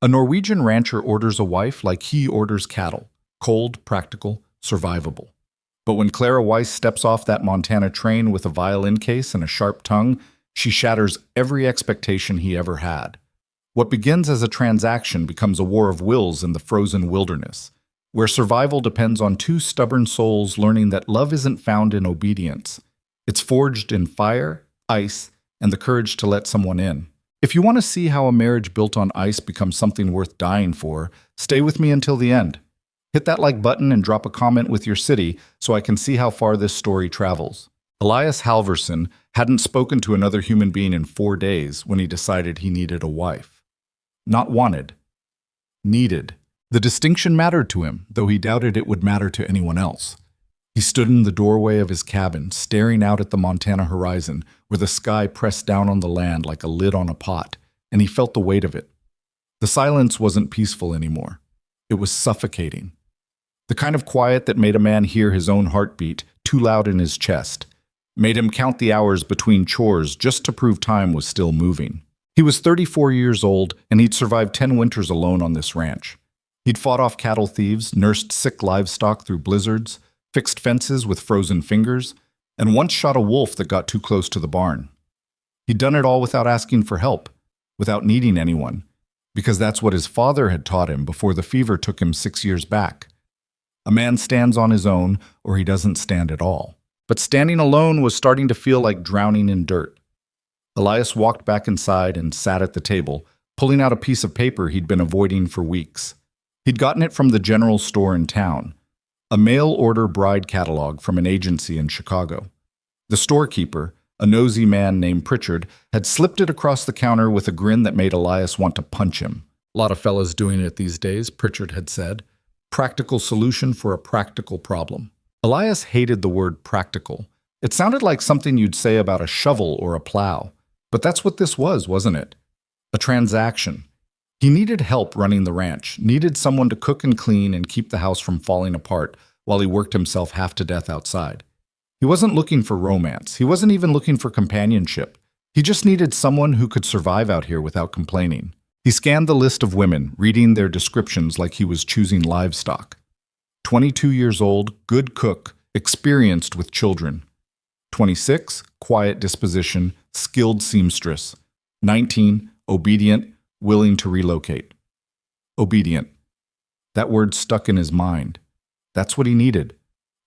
A Norwegian rancher orders a wife like he orders cattle: cold, practical, survivable. But when Clara Weiss steps off that Montana train with a violin case and a sharp tongue, she shatters every expectation he ever had. What begins as a transaction becomes a war of wills in the frozen wilderness, where survival depends on two stubborn souls learning that love isn't found in obedience. It's forged in fire, ice, and the courage to let someone in. If you want to see how a marriage built on ice becomes something worth dying for, stay with me until the end. Hit that like button and drop a comment with your city so I can see how far this story travels. Elias Halverson hadn't spoken to another human being in 4 days when he decided he needed a wife. Not wanted. Needed. The distinction mattered to him, though he doubted it would matter to anyone else. He stood in the doorway of his cabin, staring out at the Montana horizon, where the sky pressed down on the land like a lid on a pot, and he felt the weight of it. The silence wasn't peaceful anymore. It was suffocating. The kind of quiet that made a man hear his own heartbeat too loud in his chest, made him count the hours between chores just to prove time was still moving. He was 34 years old, and he'd survived 10 winters alone on this ranch. He'd fought off cattle thieves, nursed sick livestock through blizzards, fixed fences with frozen fingers, and once shot a wolf that got too close to the barn. He'd done it all without asking for help, without needing anyone, because that's what his father had taught him before the fever took him 6 years back. A man stands on his own, or he doesn't stand at all. But standing alone was starting to feel like drowning in dirt. Elias walked back inside and sat at the table, pulling out a piece of paper he'd been avoiding for weeks. He'd gotten it from the general store in town, a mail-order bride catalog from an agency in Chicago. The storekeeper, a nosy man named Pritchard, had slipped it across the counter with a grin that made Elias want to punch him. "A lot of fellas doing it these days," Pritchard had said. "Practical solution for a practical problem." Elias hated the word practical. It sounded like something you'd say about a shovel or a plow. But that's what this was, wasn't it? A transaction. He needed help running the ranch, needed someone to cook and clean and keep the house from falling apart while he worked himself half to death outside. He wasn't looking for romance. He wasn't even looking for companionship. He just needed someone who could survive out here without complaining. He scanned the list of women, reading their descriptions like he was choosing livestock. 22 years old, good cook, experienced with children. 26, quiet disposition, skilled seamstress. 19, obedient, willing to relocate. Obedient. That word stuck in his mind. That's what he needed.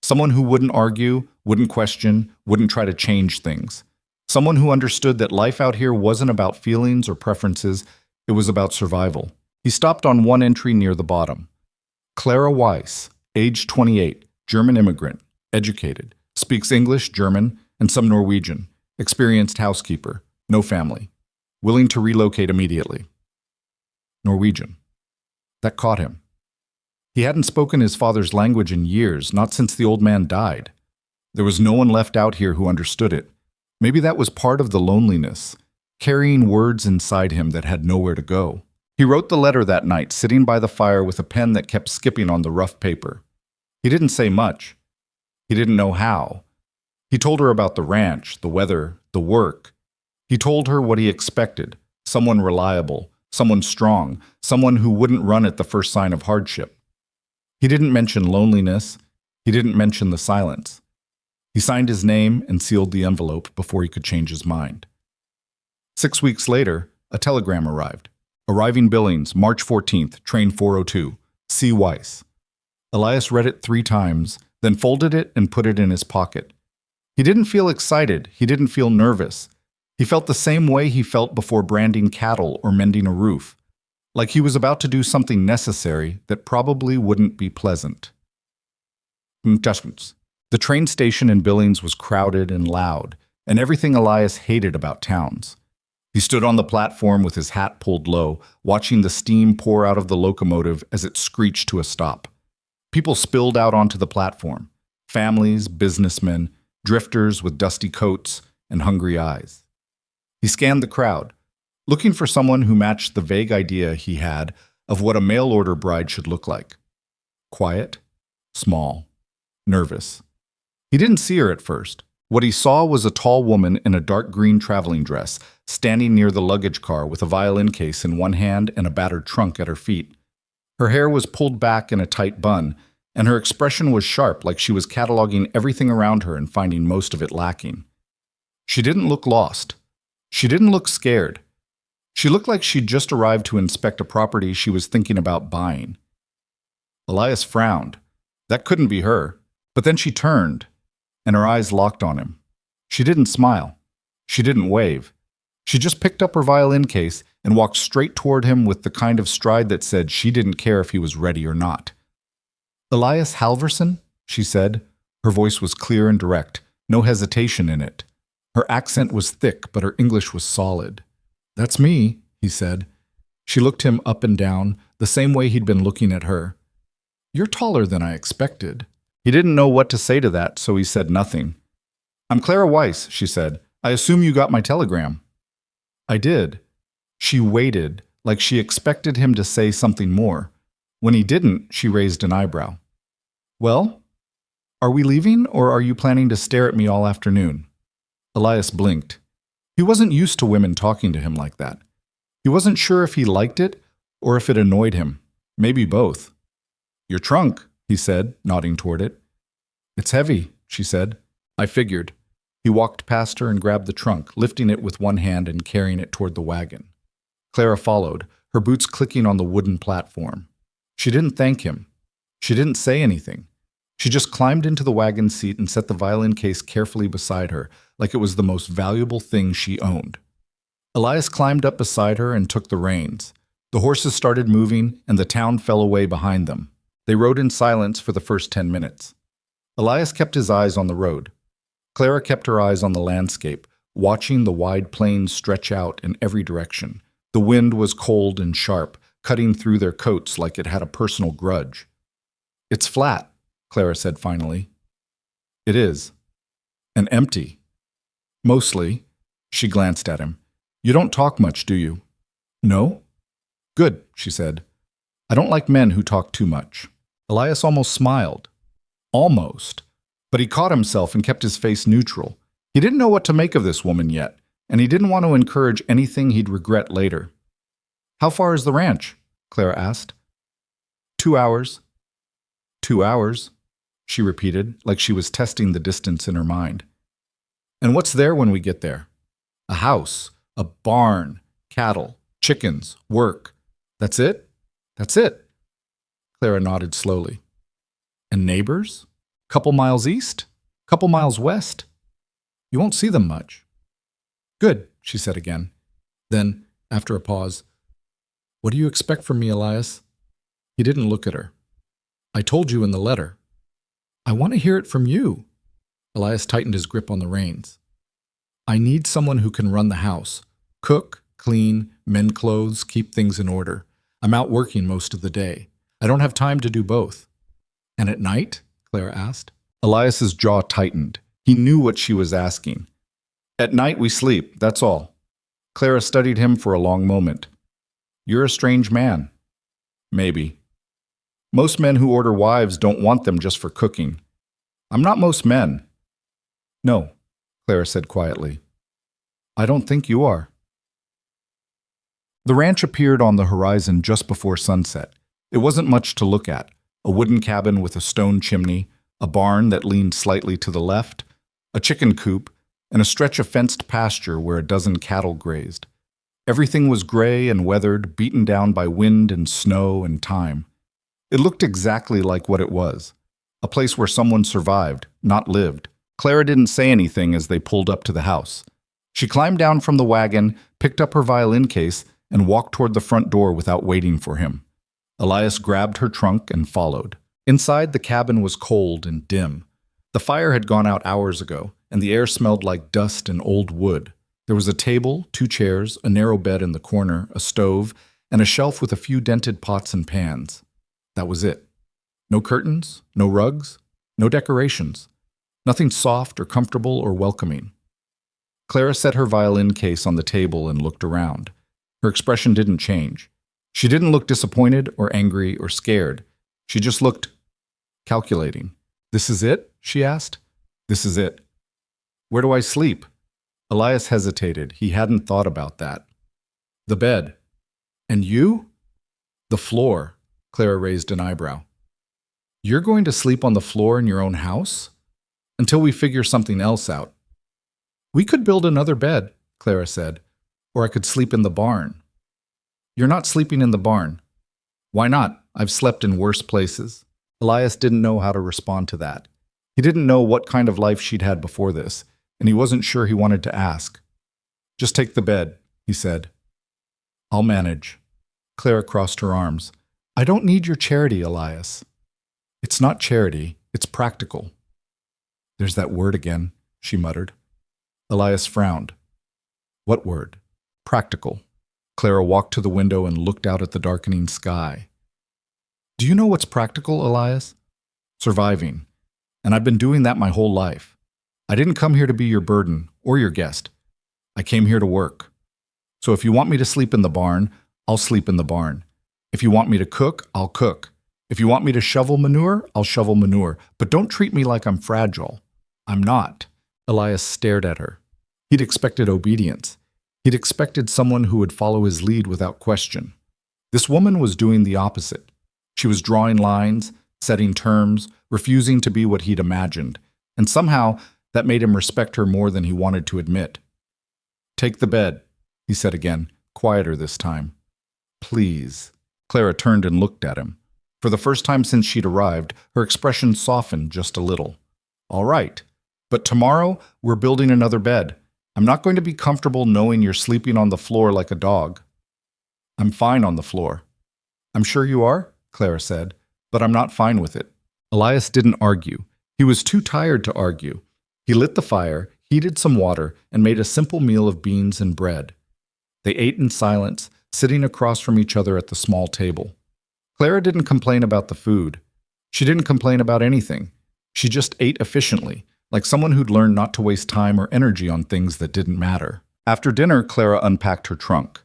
Someone who wouldn't argue, wouldn't question, wouldn't try to change things. Someone who understood that life out here wasn't about feelings or preferences, it was about survival. He stopped on one entry near the bottom. Clara Weiss, age 28, German immigrant, educated, speaks English, German, and some Norwegian, experienced housekeeper, no family, willing to relocate immediately. Norwegian. That caught him. He hadn't spoken his father's language in years, not since the old man died. There was no one left out here who understood it. Maybe that was part of the loneliness, carrying words inside him that had nowhere to go. He wrote the letter that night, sitting by the fire with a pen that kept skipping on the rough paper. He didn't say much. He didn't know how. He told her about the ranch, the weather, the work. He told her what he expected: someone reliable, someone strong, someone who wouldn't run at the first sign of hardship. He didn't mention loneliness. He didn't mention the silence. He signed his name and sealed the envelope before he could change his mind. 6 weeks later, a telegram arrived. Arriving Billings, March 14th, train 402, C. Weiss. Elias read it 3 times, then folded it and put it in his pocket. He didn't feel excited. He didn't feel nervous. He felt the same way he felt before branding cattle or mending a roof, like he was about to do something necessary that probably wouldn't be pleasant. The train station in Billings was crowded and loud, and everything Elias hated about towns. He stood on the platform with his hat pulled low, watching the steam pour out of the locomotive as it screeched to a stop. People spilled out onto the platform: families, businessmen, drifters with dusty coats and hungry eyes. He scanned the crowd, looking for someone who matched the vague idea he had of what a mail-order bride should look like. Quiet, small, nervous. He didn't see her at first. What he saw was a tall woman in a dark green traveling dress, standing near the luggage car with a violin case in one hand and a battered trunk at her feet. Her hair was pulled back in a tight bun, and her expression was sharp, like she was cataloging everything around her and finding most of it lacking. She didn't look lost. She didn't look scared. She looked like she'd just arrived to inspect a property she was thinking about buying. Elias frowned. That couldn't be her. But then she turned, and her eyes locked on him. She didn't smile. She didn't wave. She just picked up her violin case and walked straight toward him with the kind of stride that said she didn't care if he was ready or not. "Elias Halverson?" she said. Her voice was clear and direct, no hesitation in it. Her accent was thick, but her English was solid. "That's me," he said. She looked him up and down, the same way he'd been looking at her. "You're taller than I expected." He didn't know what to say to that, so he said nothing. "I'm Clara Weiss," she said. "I assume you got my telegram." "I did." She waited, like she expected him to say something more. When he didn't, she raised an eyebrow. "Well, are we leaving, or are you planning to stare at me all afternoon?" Elias blinked. He wasn't used to women talking to him like that. He wasn't sure if he liked it or if it annoyed him. Maybe both. "Your trunk," he said, nodding toward it. "It's heavy," she said. "I figured." He walked past her and grabbed the trunk, lifting it with one hand and carrying it toward the wagon. Clara followed, her boots clicking on the wooden platform. She didn't thank him. She didn't say anything. She just climbed into the wagon seat and set the violin case carefully beside her, like it was the most valuable thing she owned. Elias climbed up beside her and took the reins. The horses started moving, and the town fell away behind them. They rode in silence for the first 10 minutes. Elias kept his eyes on the road. Clara kept her eyes on the landscape, watching the wide plains stretch out in every direction. The wind was cold and sharp, cutting through their coats like it had a personal grudge. "It's flat," Clara said finally. "It is. And empty." "Mostly." She glanced at him. "You don't talk much, do you?" "No?" "Good," she said. "I don't like men who talk too much." Elias almost smiled. Almost. But he caught himself and kept his face neutral. He didn't know what to make of this woman yet, and he didn't want to encourage anything he'd regret later. "How far is the ranch?" Clara asked. 2 hours. 2 hours, she repeated, like she was testing the distance in her mind. "And what's there when we get there?" "A house, a barn, cattle, chickens, work. That's it?" "That's it." Clara nodded slowly. "And neighbors? Couple miles east? Couple miles west? You won't see them much." "Good," she said again. Then, after a pause, "What do you expect from me, Elias?" He didn't look at her. "I told you in the letter." "I want to hear it from you." Elias tightened his grip on the reins. "I need someone who can run the house. Cook, clean, mend clothes, keep things in order. I'm out working most of the day. I don't have time to do both." "And at night?" Clara asked. Elias's jaw tightened. He knew what she was asking. "At night we sleep, that's all." Clara studied him for a long moment. "You're a strange man." "Maybe. Most men who order wives don't want them just for cooking." "I'm not most men." "No," Clara said quietly. "I don't think you are." The ranch appeared on the horizon just before sunset. It wasn't much to look at. A wooden cabin with a stone chimney, a barn that leaned slightly to the left, a chicken coop, and a stretch of fenced pasture where a dozen cattle grazed. Everything was gray and weathered, beaten down by wind and snow and time. It looked exactly like what it was, a place where someone survived, not lived. Clara didn't say anything as they pulled up to the house. She climbed down from the wagon, picked up her violin case, and walked toward the front door without waiting for him. Elias grabbed her trunk and followed. Inside, the cabin was cold and dim. The fire had gone out hours ago, and the air smelled like dust and old wood. There was a table, 2 chairs, a narrow bed in the corner, a stove, and a shelf with a few dented pots and pans. That was it. No curtains, no rugs, no decorations. Nothing soft or comfortable or welcoming. Clara set her violin case on the table and looked around. Her expression didn't change. She didn't look disappointed or angry or scared. She just looked calculating. "This is it?" she asked. "This is it." "Where do I sleep?" Elias hesitated. He hadn't thought about that. The bed. And you? The floor. Clara raised an eyebrow. You're going to sleep on the floor in your own house? Until we figure something else out. We could build another bed, Clara said, or I could sleep in the barn. You're not sleeping in the barn. Why not? I've slept in worse places. Elias didn't know how to respond to that. He didn't know what kind of life she'd had before this, and he wasn't sure he wanted to ask. Just take the bed, he said. I'll manage. Clara crossed her arms. I don't need your charity, Elias. It's not charity, it's practical. There's that word again, she muttered. Elias frowned. What word? Practical. Clara walked to the window and looked out at the darkening sky. Do you know what's practical, Elias? Surviving. And I've been doing that my whole life. I didn't come here to be your burden or your guest. I came here to work. So if you want me to sleep in the barn, I'll sleep in the barn. If you want me to cook, I'll cook. If you want me to shovel manure, I'll shovel manure. But don't treat me like I'm fragile. I'm not. Elias stared at her. He'd expected obedience. He'd expected someone who would follow his lead without question. This woman was doing the opposite. She was drawing lines, setting terms, refusing to be what he'd imagined. And somehow, that made him respect her more than he wanted to admit. Take the bed, he said again, quieter this time. Please. Clara turned and looked at him. For the first time since she'd arrived, her expression softened just a little. All right. But tomorrow, we're building another bed. I'm not going to be comfortable knowing you're sleeping on the floor like a dog. I'm fine on the floor. I'm sure you are, Clara said, but I'm not fine with it. Elias didn't argue. He was too tired to argue. He lit the fire, heated some water, and made a simple meal of beans and bread. They ate in silence, sitting across from each other at the small table. Clara didn't complain about the food. She didn't complain about anything. She just ate efficiently, like someone who'd learned not to waste time or energy on things that didn't matter. After dinner, Clara unpacked her trunk.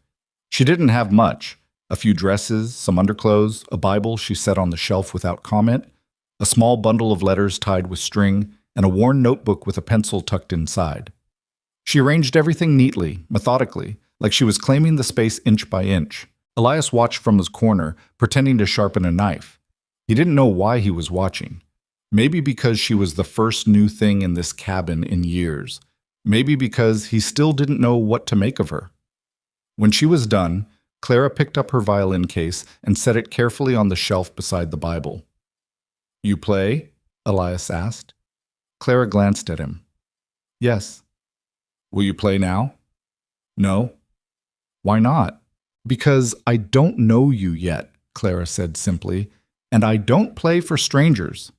She didn't have much. A few dresses, some underclothes, a Bible she set on the shelf without comment, a small bundle of letters tied with string, and a worn notebook with a pencil tucked inside. She arranged everything neatly, methodically, like she was claiming the space inch by inch. Elias watched from his corner, pretending to sharpen a knife. He didn't know why he was watching. Maybe because she was the first new thing in this cabin in years. Maybe because he still didn't know what to make of her. When she was done, Clara picked up her violin case and set it carefully on the shelf beside the Bible. You play? Elias asked. Clara glanced at him. Yes. Will you play now? No. Why not? Because I don't know you yet, Clara said simply, and I don't play for strangers.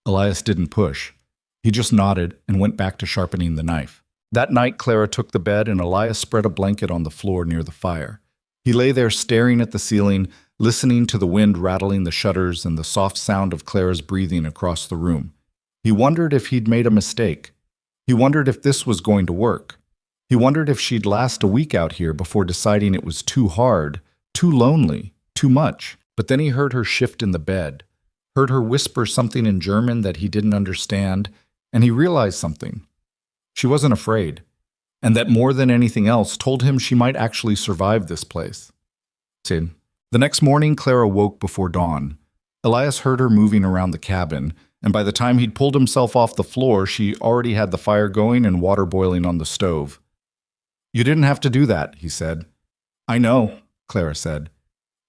Elias didn't push. He just nodded and went back to sharpening the knife. That night, Clara took the bed and Elias spread a blanket on the floor near the fire. He lay there staring at the ceiling, listening to the wind rattling the shutters and the soft sound of Clara's breathing across the room. He wondered if he'd made a mistake. He wondered if this was going to work. He wondered if she'd last a week out here before deciding it was too hard, too lonely, too much. But then he heard her shift in the bed, heard her whisper something in German that he didn't understand, and he realized something. She wasn't afraid, and that more than anything else told him she might actually survive this place. The next morning, Clara woke before dawn. Elias heard her moving around the cabin, and by the time he'd pulled himself off the floor, she already had the fire going and water boiling on the stove. You didn't have to do that, he said. I know, Clara said.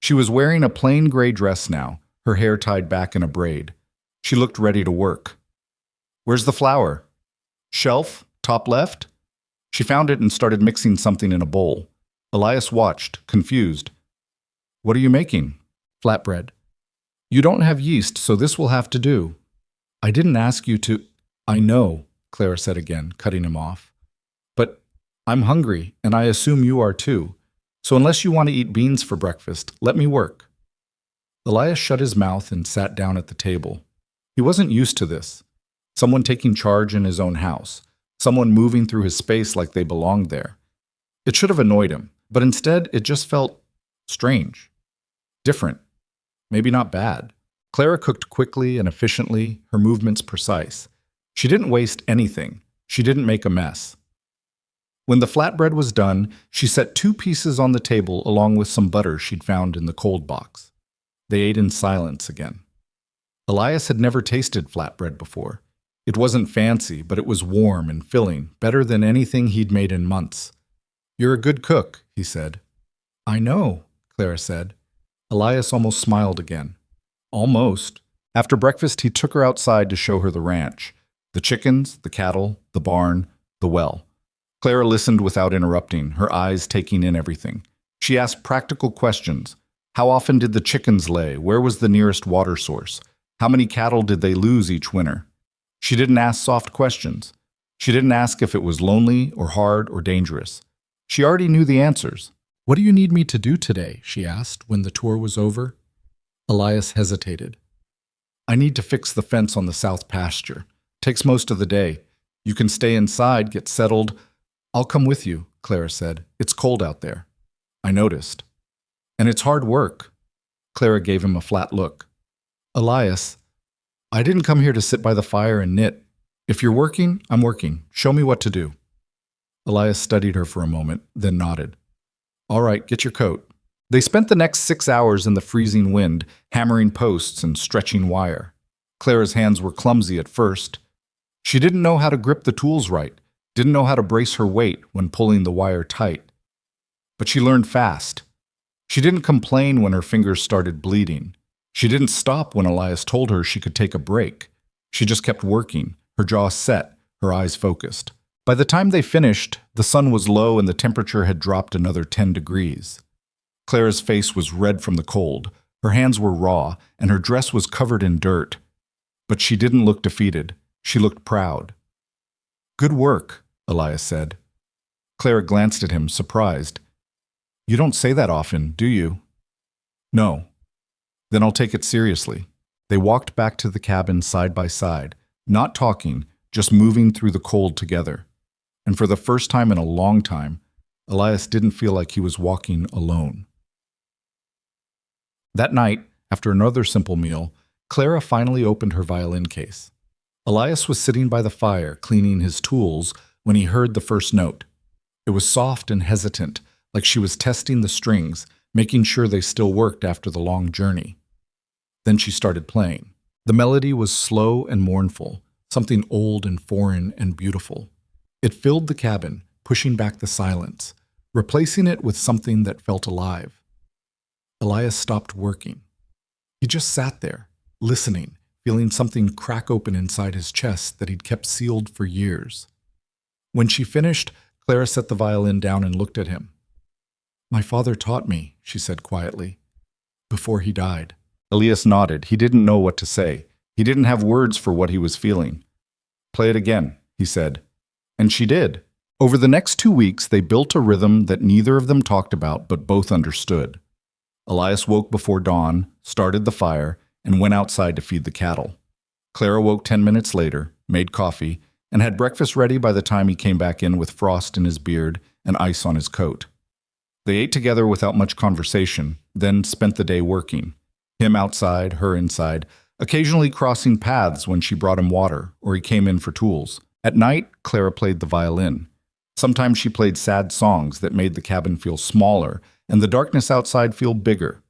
She was wearing a plain gray dress now, her hair tied back in a braid. She looked ready to work. Where's the flour? Shelf, top left? She found it and started mixing something in a bowl. Elias watched, confused. What are you making? Flatbread. You don't have yeast, so this will have to do. I didn't ask you to. I know, Clara said again, cutting him off. But I'm hungry, and I assume you are too. So unless you want to eat beans for breakfast, let me work. Elias shut his mouth and sat down at the table. He wasn't used to this. Someone taking charge in his own house. Someone moving through his space like they belonged there. It should have annoyed him, but instead it just felt strange. Different. Maybe not bad. Clara cooked quickly and efficiently, her movements precise. She didn't waste anything. She didn't make a mess. When the flatbread was done, she set 2 pieces on the table along with some butter she'd found in the cold box. They ate in silence again. Elias had never tasted flatbread before. It wasn't fancy, but it was warm and filling, better than anything he'd made in months. "You're a good cook," he said. "I know," Clara said. Elias almost smiled again. Almost. After breakfast, he took her outside to show her the ranch. The chickens, the cattle, the barn, the well. Clara listened without interrupting, her eyes taking in everything. She asked practical questions. How often did the chickens lay? Where was the nearest water source? How many cattle did they lose each winter? She didn't ask soft questions. She didn't ask if it was lonely or hard or dangerous. She already knew the answers. "What do you need me to do today?" she asked when the tour was over. Elias hesitated. "I need to fix the fence on the south pasture. Takes most of the day. You can stay inside, get settled." "I'll come with you," Clara said. "It's cold out there." "I noticed." "And it's hard work." Clara gave him a flat look. "Elias, I didn't come here to sit by the fire and knit. If you're working, I'm working. Show me what to do." Elias studied her for a moment, then nodded. "All right, get your coat." They spent the next 6 hours in the freezing wind, hammering posts and stretching wire. Clara's hands were clumsy at first. She didn't know how to grip the tools right, didn't know how to brace her weight when pulling the wire tight. But she learned fast. She didn't complain when her fingers started bleeding. She didn't stop when Elias told her she could take a break. She just kept working, her jaw set, her eyes focused. By the time they finished, the sun was low and the temperature had dropped another 10 degrees. Clara's face was red from the cold, her hands were raw, and her dress was covered in dirt. But she didn't look defeated. She looked proud. "Good work," Elias said. Clara glanced at him, surprised. "You don't say that often, do you?" "No." "Then I'll take it seriously." They walked back to the cabin side by side, not talking, just moving through the cold together. And for the first time in a long time, Elias didn't feel like he was walking alone. That night, after another simple meal, Clara finally opened her violin case. Elias was sitting by the fire, cleaning his tools, when he heard the first note. It was soft and hesitant, like she was testing the strings, making sure they still worked after the long journey. Then she started playing. The melody was slow and mournful, something old and foreign and beautiful. It filled the cabin, pushing back the silence, replacing it with something that felt alive. Elias stopped working. He just sat there, listening, feeling something crack open inside his chest that he'd kept sealed for years. When she finished, Clara set the violin down and looked at him. "My father taught me," she said quietly, "before he died." Elias nodded. He didn't know what to say. He didn't have words for what he was feeling. "Play it again," he said. And she did. Over the next 2 weeks, they built a rhythm that neither of them talked about, but both understood. Elias woke before dawn, started the fire, and went outside to feed the cattle. Clara woke 10 minutes later, made coffee, and had breakfast ready by the time he came back in with frost in his beard and ice on his coat. They ate together without much conversation, then spent the day working. Him outside, her inside, occasionally crossing paths when she brought him water or he came in for tools. At night, Clara played the violin. Sometimes she played sad songs that made the cabin feel smaller and the darkness outside feel bigger.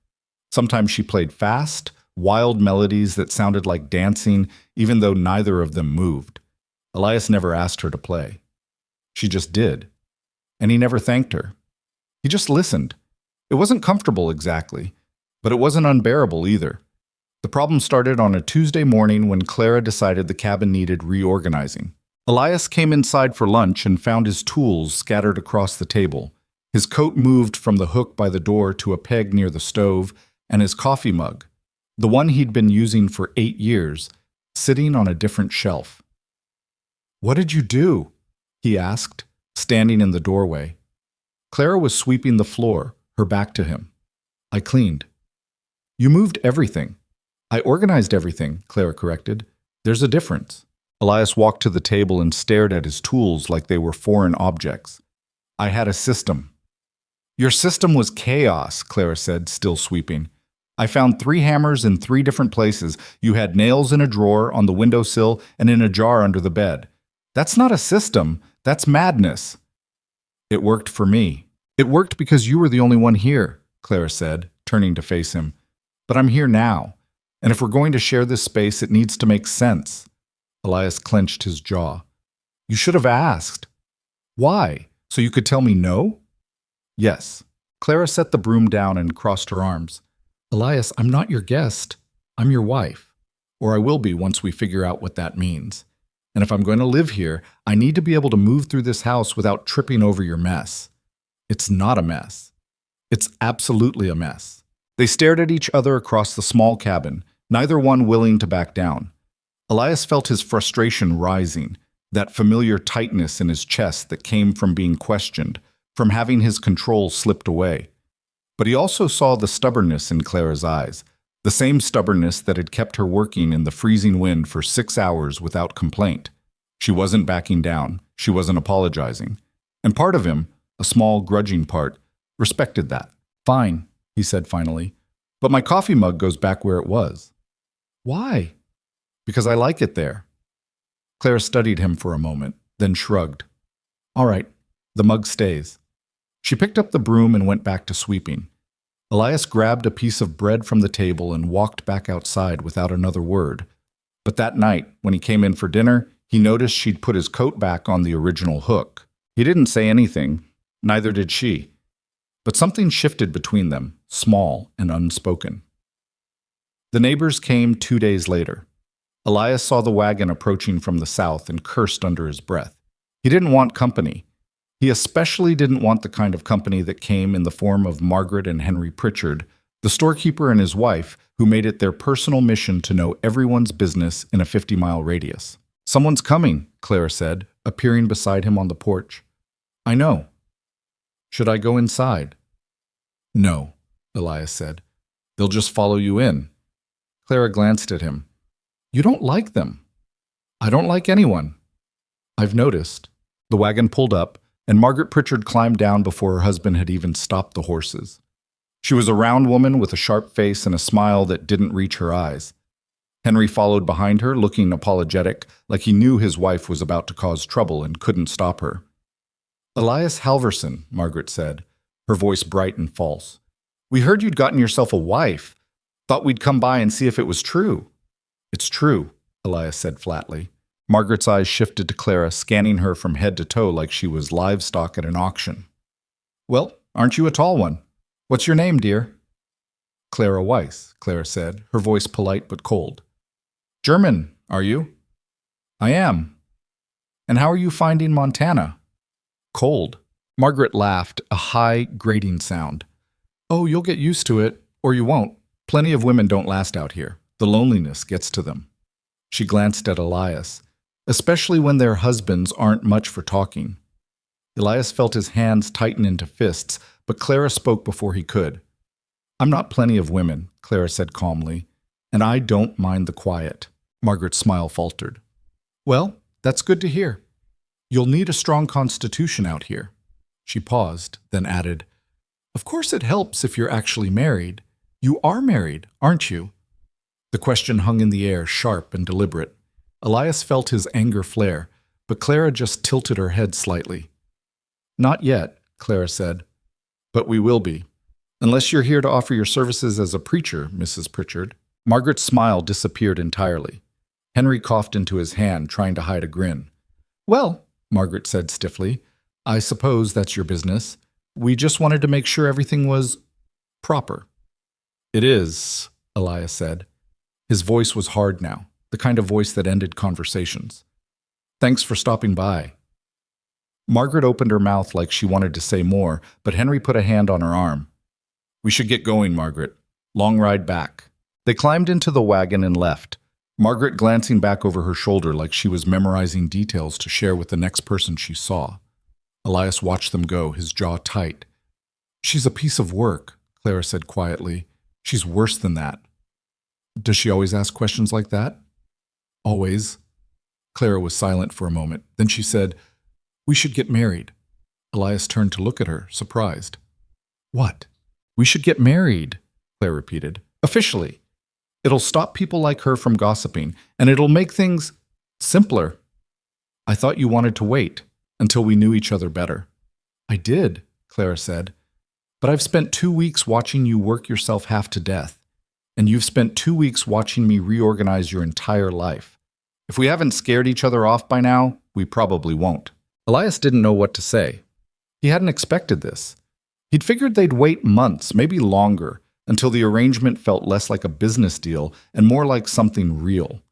Sometimes she played fast, wild melodies that sounded like dancing, even though neither of them moved. Elias never asked her to play. She just did. And he never thanked her. He just listened. It wasn't comfortable exactly, but it wasn't unbearable either. The problem started on a Tuesday morning when Clara decided the cabin needed reorganizing. Elias came inside for lunch and found his tools scattered across the table. His coat moved from the hook by the door to a peg near the stove, and his coffee mug, the one he'd been using for 8 years, sitting on a different shelf. "What did you do?" he asked, standing in the doorway. Clara was sweeping the floor, her back to him. "I cleaned." "You moved everything." "I organized everything," Clara corrected. "There's a difference." Elias walked to the table and stared at his tools like they were foreign objects. "I had a system." "Your system was chaos," Clara said, still sweeping. "I found 3 hammers in 3 different places. You had nails in a drawer, on the windowsill, and in a jar under the bed. That's not a system. That's madness." It worked for me. It worked because you were the only one here, Clara said, turning to face him. But I'm here now, and if we're going to share this space, it needs to make sense. Elias clenched his jaw. You should have asked. Why? So you could tell me no? Yes. Clara set the broom down and crossed her arms. Elias, I'm not your guest. I'm your wife. Or I will be once we figure out what that means. And if I'm going to live here, I need to be able to move through this house without tripping over your mess. It's not a mess. It's absolutely a mess. They stared at each other across the small cabin, neither one willing to back down. Elias felt his frustration rising, that familiar tightness in his chest that came from being questioned, from having his control slipped away. But he also saw the stubbornness in Clara's eyes, the same stubbornness that had kept her working in the freezing wind for 6 hours without complaint. She wasn't backing down. She wasn't apologizing. And part of him, a small, grudging part, respected that. Fine, he said finally, but my coffee mug goes back where it was. Why? Because I like it there. Clara studied him for a moment, then shrugged. All right, the mug stays. She picked up the broom and went back to sweeping. Elias grabbed a piece of bread from the table and walked back outside without another word. But that night, when he came in for dinner, he noticed she'd put his coat back on the original hook. He didn't say anything, neither did she. But something shifted between them, small and unspoken. The neighbors came 2 days later. Elias saw the wagon approaching from the south and cursed under his breath. He didn't want company. He especially didn't want the kind of company that came in the form of Margaret and Henry Pritchard, the storekeeper and his wife, who made it their personal mission to know everyone's business in a 50-mile radius. Someone's coming, Clara said, appearing beside him on the porch. I know. Should I go inside? No, Elias said. They'll just follow you in. Clara glanced at him. You don't like them. I don't like anyone. I've noticed. The wagon pulled up, and Margaret Pritchard climbed down before her husband had even stopped the horses. She was a round woman with a sharp face and a smile that didn't reach her eyes. Henry followed behind her, looking apologetic, like he knew his wife was about to cause trouble and couldn't stop her. Elias Halverson, Margaret said, her voice bright and false. We heard you'd gotten yourself a wife. Thought we'd come by and see if it was true. It's true, Elias said flatly. Margaret's eyes shifted to Clara, scanning her from head to toe like she was livestock at an auction. Well, aren't you a tall one? What's your name, dear? Clara Weiss, Clara said, her voice polite but cold. German, are you? I am. And how are you finding Montana? Cold. Margaret laughed, a high, grating sound. Oh, you'll get used to it, or you won't. Plenty of women don't last out here. The loneliness gets to them. She glanced at Elias, especially when their husbands aren't much for talking. Elias felt his hands tighten into fists, but Clara spoke before he could. I'm not plenty of women, Clara said calmly, and I don't mind the quiet. Margaret's smile faltered. Well, that's good to hear. You'll need a strong constitution out here. She paused, then added, Of course it helps if you're actually married. You are married, aren't you? The question hung in the air, sharp and deliberate. Elias felt his anger flare, but Clara just tilted her head slightly. Not yet, Clara said, but we will be. Unless you're here to offer your services as a preacher, Mrs. Pritchard. Margaret's smile disappeared entirely. Henry coughed into his hand, trying to hide a grin. Well, Margaret said stiffly, I suppose that's your business. We just wanted to make sure everything was proper. It is, Elias said. His voice was hard now, the kind of voice that ended conversations. Thanks for stopping by. Margaret opened her mouth like she wanted to say more, but Henry put a hand on her arm. We should get going, Margaret. Long ride back. They climbed into the wagon and left, Margaret glancing back over her shoulder like she was memorizing details to share with the next person she saw. Elias watched them go, his jaw tight. She's a piece of work, Clara said quietly. She's worse than that. Does she always ask questions like that? Always. Clara was silent for a moment. Then she said, We should get married. Elias turned to look at her, surprised. What? We should get married, Claire repeated. Officially. It'll stop people like her from gossiping, and it'll make things simpler. I thought you wanted to wait until we knew each other better. I did, Clara said. But I've spent 2 weeks watching you work yourself half to death, and you've spent 2 weeks watching me reorganize your entire life. If we haven't scared each other off by now, we probably won't. Elias didn't know what to say. He hadn't expected this. He'd figured they'd wait months, maybe longer, until the arrangement felt less like a business deal and more like something real.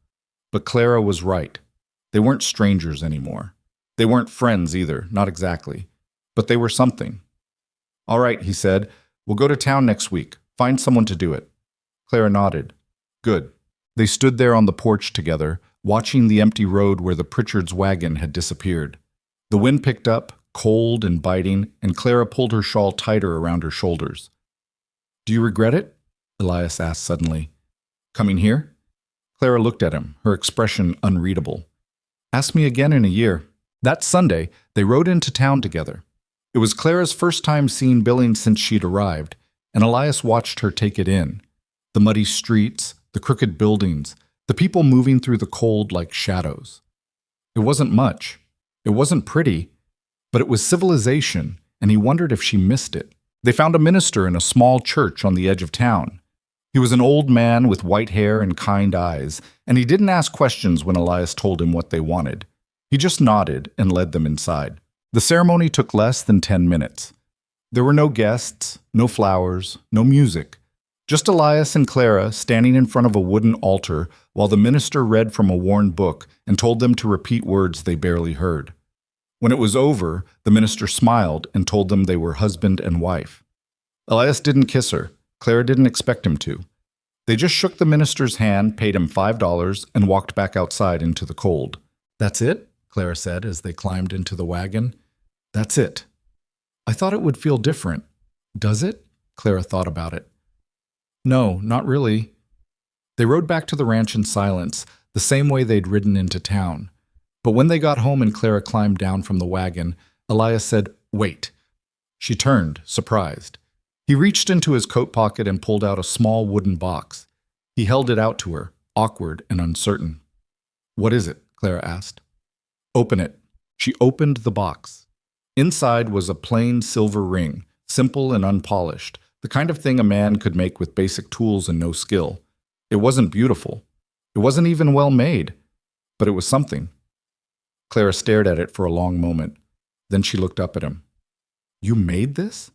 But Clara was right. They weren't strangers anymore. They weren't friends either, not exactly. But they were something. All right, he said, we'll go to town next week. Find someone to do it. Clara nodded. Good. They stood there on the porch together, watching the empty road where the Pritchards' wagon had disappeared. The wind picked up, cold and biting, and Clara pulled her shawl tighter around her shoulders. Do you regret it? Elias asked suddenly. Coming here? Clara looked at him, her expression unreadable. Ask me again in a year. That Sunday, they rode into town together. It was Clara's first time seeing Billings since she'd arrived, and Elias watched her take it in. The muddy streets, the crooked buildings, the people moving through the cold like shadows. It wasn't much. It wasn't pretty, but it was civilization, and he wondered if she missed it. They found a minister in a small church on the edge of town. He was an old man with white hair and kind eyes, and he didn't ask questions when Elias told him what they wanted. He just nodded and led them inside. The ceremony took less than 10 minutes. There were no guests, no flowers, no music. Just Elias and Clara standing in front of a wooden altar while the minister read from a worn book and told them to repeat words they barely heard. When it was over, the minister smiled and told them they were husband and wife. Elias didn't kiss her. Clara didn't expect him to. They just shook the minister's hand, paid him $5, and walked back outside into the cold. That's it? Clara said as they climbed into the wagon. That's it. I thought it would feel different. Does it? Clara thought about it. No, not really. They rode back to the ranch in silence, the same way they'd ridden into town. But when they got home and Clara climbed down from the wagon, Elias said, Wait. She turned, surprised. He reached into his coat pocket and pulled out a small wooden box. He held it out to her, awkward and uncertain. What is it? Clara asked. Open it. She opened the box. Inside was a plain silver ring, simple and unpolished, the kind of thing a man could make with basic tools and no skill. It wasn't beautiful. It wasn't even well made, but it was something. Clara stared at it for a long moment. Then she looked up at him. You made this?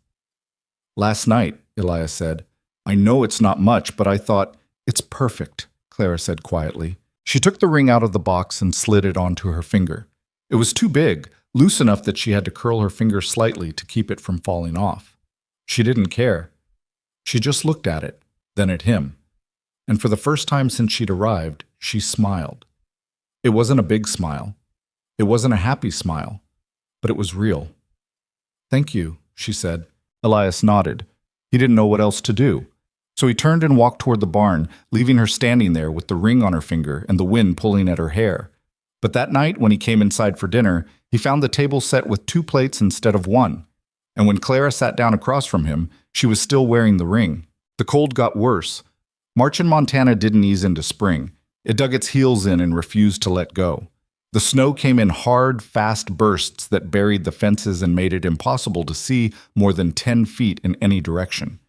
Last night, Elias said. I know it's not much, but I thought, it's perfect, Clara said quietly. She took the ring out of the box and slid it onto her finger. It was too big, loose enough that she had to curl her finger slightly to keep it from falling off. She didn't care. She just looked at it, then at him. And for the first time since she'd arrived, she smiled. It wasn't a big smile. It wasn't a happy smile, but it was real. Thank you, she said. Elias nodded. He didn't know what else to do. So he turned and walked toward the barn, leaving her standing there with the ring on her finger and the wind pulling at her hair. But that night, when he came inside for dinner, he found the table set with 2 plates instead of 1. And when Clara sat down across from him, she was still wearing the ring. The cold got worse. March in Montana didn't ease into spring. It dug its heels in and refused to let go. The snow came in hard, fast bursts that buried the fences and made it impossible to see more than 10 feet in any direction.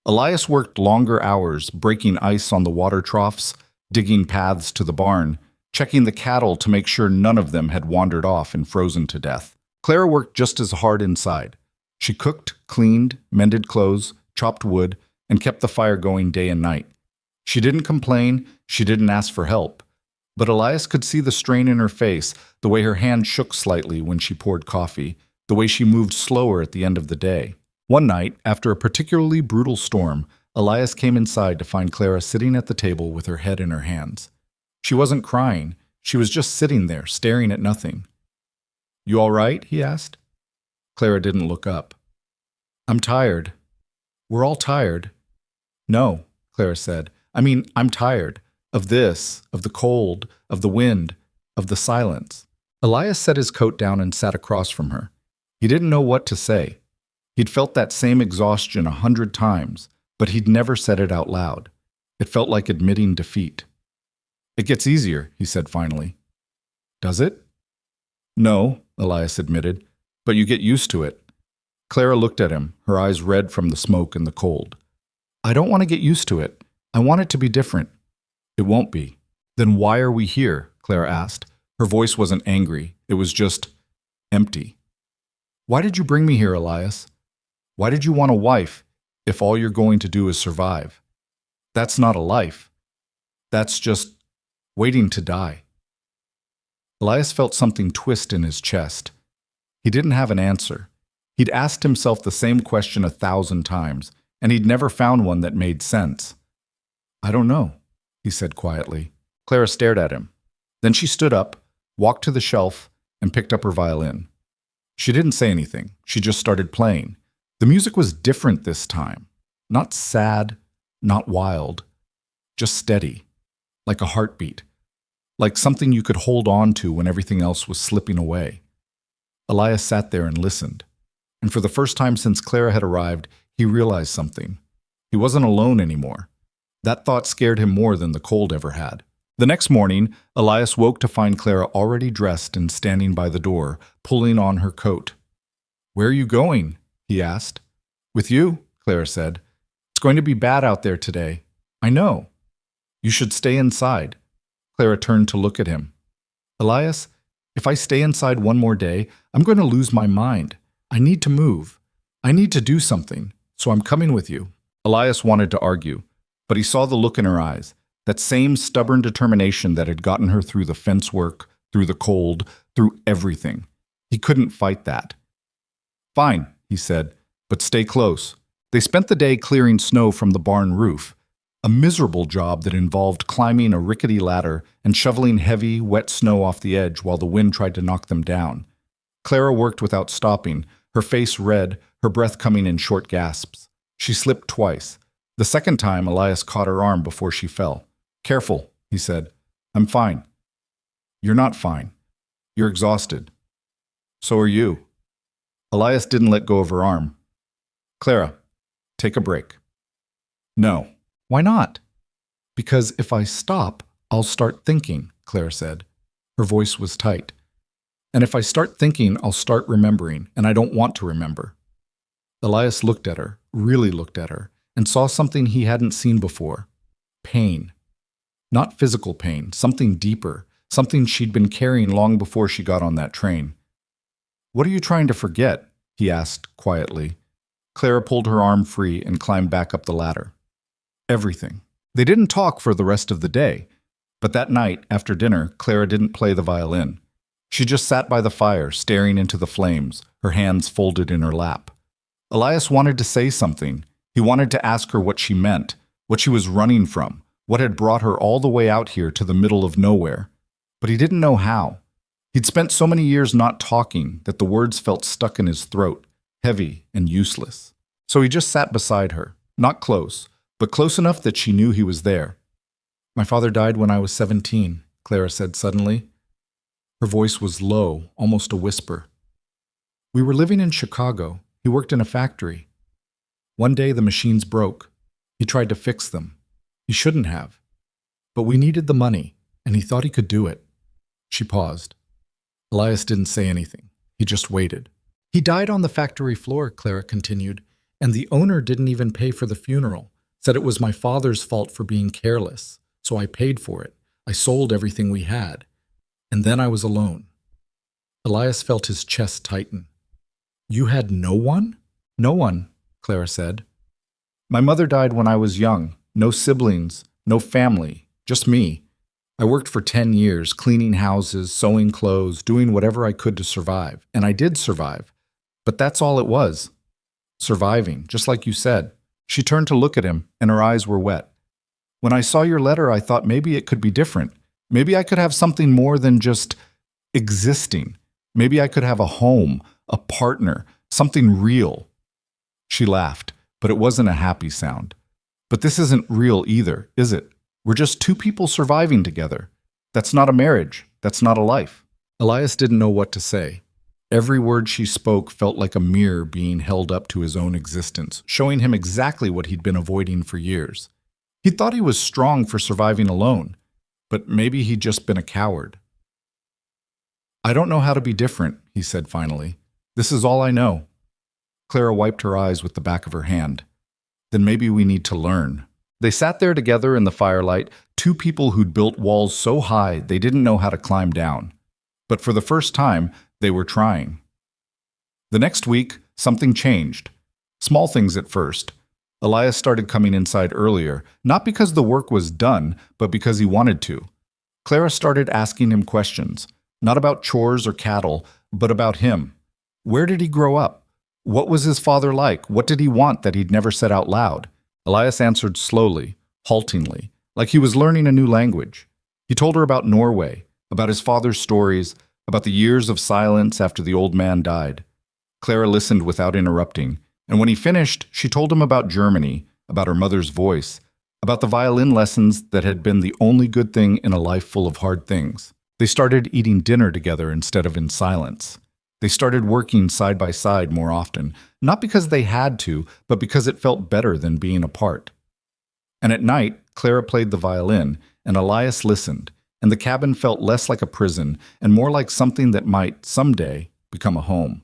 Elias worked longer hours, breaking ice on the water troughs, digging paths to the barn, checking the cattle to make sure none of them had wandered off and frozen to death. Clara worked just as hard inside. She cooked, cleaned, mended clothes, chopped wood, and kept the fire going day and night. She didn't complain, she didn't ask for help. But Elias could see the strain in her face, the way her hand shook slightly when she poured coffee, the way she moved slower at the end of the day. One night, after a particularly brutal storm, Elias came inside to find Clara sitting at the table with her head in her hands. She wasn't crying. She was just sitting there, staring at nothing. You all right? He asked. Clara didn't look up. I'm tired. We're all tired. No, Clara said. I'm tired. Of this, of the cold, of the wind, of the silence. Elias set his coat down and sat across from her. He didn't know what to say. He'd felt that same exhaustion 100 times, but he'd never said it out loud. It felt like admitting defeat. It gets easier, he said finally. Does it? No, Elias admitted, but you get used to it. Clara looked at him, her eyes red from the smoke and the cold. I don't want to get used to it. I want it to be different. It won't be. Then why are we here? Clara asked. Her voice wasn't angry. It was just empty. Why did you bring me here, Elias? Why did you want a wife if all you're going to do is survive? That's not a life. That's just waiting to die. Elias felt something twist in his chest. He didn't have an answer. He'd asked himself the same question 1,000 times, and he'd never found one that made sense. I don't know, he said quietly. Clara stared at him. Then she stood up, walked to the shelf, and picked up her violin. She didn't say anything. She just started playing. The music was different this time. Not sad, not wild, just steady, like a heartbeat, like something you could hold on to when everything else was slipping away. Elias sat there and listened. And for the first time since Clara had arrived, he realized something. He wasn't alone anymore. That thought scared him more than the cold ever had. The next morning, Elias woke to find Clara already dressed and standing by the door, pulling on her coat. Where are you going? He asked. With you, Clara said. It's going to be bad out there today. I know. You should stay inside. Clara turned to look at him. Elias, if I stay inside one more day, I'm going to lose my mind. I need to move. I need to do something, so I'm coming with you. Elias wanted to argue, but he saw the look in her eyes, that same stubborn determination that had gotten her through the fence work, through the cold, through everything. He couldn't fight that. Fine, he said, but stay close. They spent the day clearing snow from the barn roof, a miserable job that involved climbing a rickety ladder and shoveling heavy, wet snow off the edge while the wind tried to knock them down. Clara worked without stopping, her face red, her breath coming in short gasps. She slipped twice. The second time, Elias caught her arm before she fell. Careful, he said. I'm fine. You're not fine. You're exhausted. So are you. Elias didn't let go of her arm. Clara, take a break. No. Why not? Because if I stop, I'll start thinking, Clara said. Her voice was tight. And if I start thinking, I'll start remembering, and I don't want to remember. Elias looked at her, really looked at her, and saw something he hadn't seen before. Pain. Not physical pain, something deeper, something she'd been carrying long before she got on that train. What are you trying to forget? He asked quietly. Clara pulled her arm free and climbed back up the ladder. Everything. They didn't talk for the rest of the day, but that night, after dinner, Clara didn't play the violin. She just sat by the fire, staring into the flames, her hands folded in her lap. Elias wanted to say something. He wanted to ask her what she meant, what she was running from, what had brought her all the way out here to the middle of nowhere. But he didn't know how. He'd spent so many years not talking that the words felt stuck in his throat, heavy and useless. So he just sat beside her, not close, but close enough that she knew he was there. My father died when I was 17, Clara said suddenly. Her voice was low, almost a whisper. We were living in Chicago. He worked in a factory. One day the machines broke. He tried to fix them. He shouldn't have. But we needed the money, and he thought he could do it. She paused. Elias didn't say anything. He just waited. He died on the factory floor, Clara continued, and the owner didn't even pay for the funeral, said it was my father's fault for being careless, so I paid for it. I sold everything we had. And then I was alone. Elias felt his chest tighten. You had no one? No one, Clara said. My mother died when I was young. No siblings, no family, just me. I worked for 10 years, cleaning houses, sewing clothes, doing whatever I could to survive. And I did survive. But that's all it was. Surviving, just like you said. She turned to look at him, and her eyes were wet. When I saw your letter, I thought maybe it could be different. Maybe I could have something more than just existing. Maybe I could have a home, a partner, something real. She laughed, but it wasn't a happy sound. But this isn't real either, is it? We're just two people surviving together. That's not a marriage. That's not a life. Elias didn't know what to say. Every word she spoke felt like a mirror being held up to his own existence, showing him exactly what he'd been avoiding for years. He thought he was strong for surviving alone, but maybe he'd just been a coward. I don't know how to be different, he said finally. This is all I know. Clara wiped her eyes with the back of her hand. Then maybe we need to learn. They sat there together in the firelight, two people who'd built walls so high they didn't know how to climb down. But for the first time, they were trying. The next week, something changed. Small things at first. Elias started coming inside earlier, not because the work was done, but because he wanted to. Clara started asking him questions, not about chores or cattle, but about him. Where did he grow up? What was his father like? What did he want that he'd never said out loud? Elias answered slowly, haltingly, like he was learning a new language. He told her about Norway, about his father's stories, about the years of silence after the old man died. Clara listened without interrupting, and when he finished, she told him about Germany, about her mother's voice, about the violin lessons that had been the only good thing in a life full of hard things. They started eating dinner together instead of in silence. They started working side by side more often, not because they had to, but because it felt better than being apart. And at night, Clara played the violin, and Elias listened, and the cabin felt less like a prison and more like something that might, someday, become a home.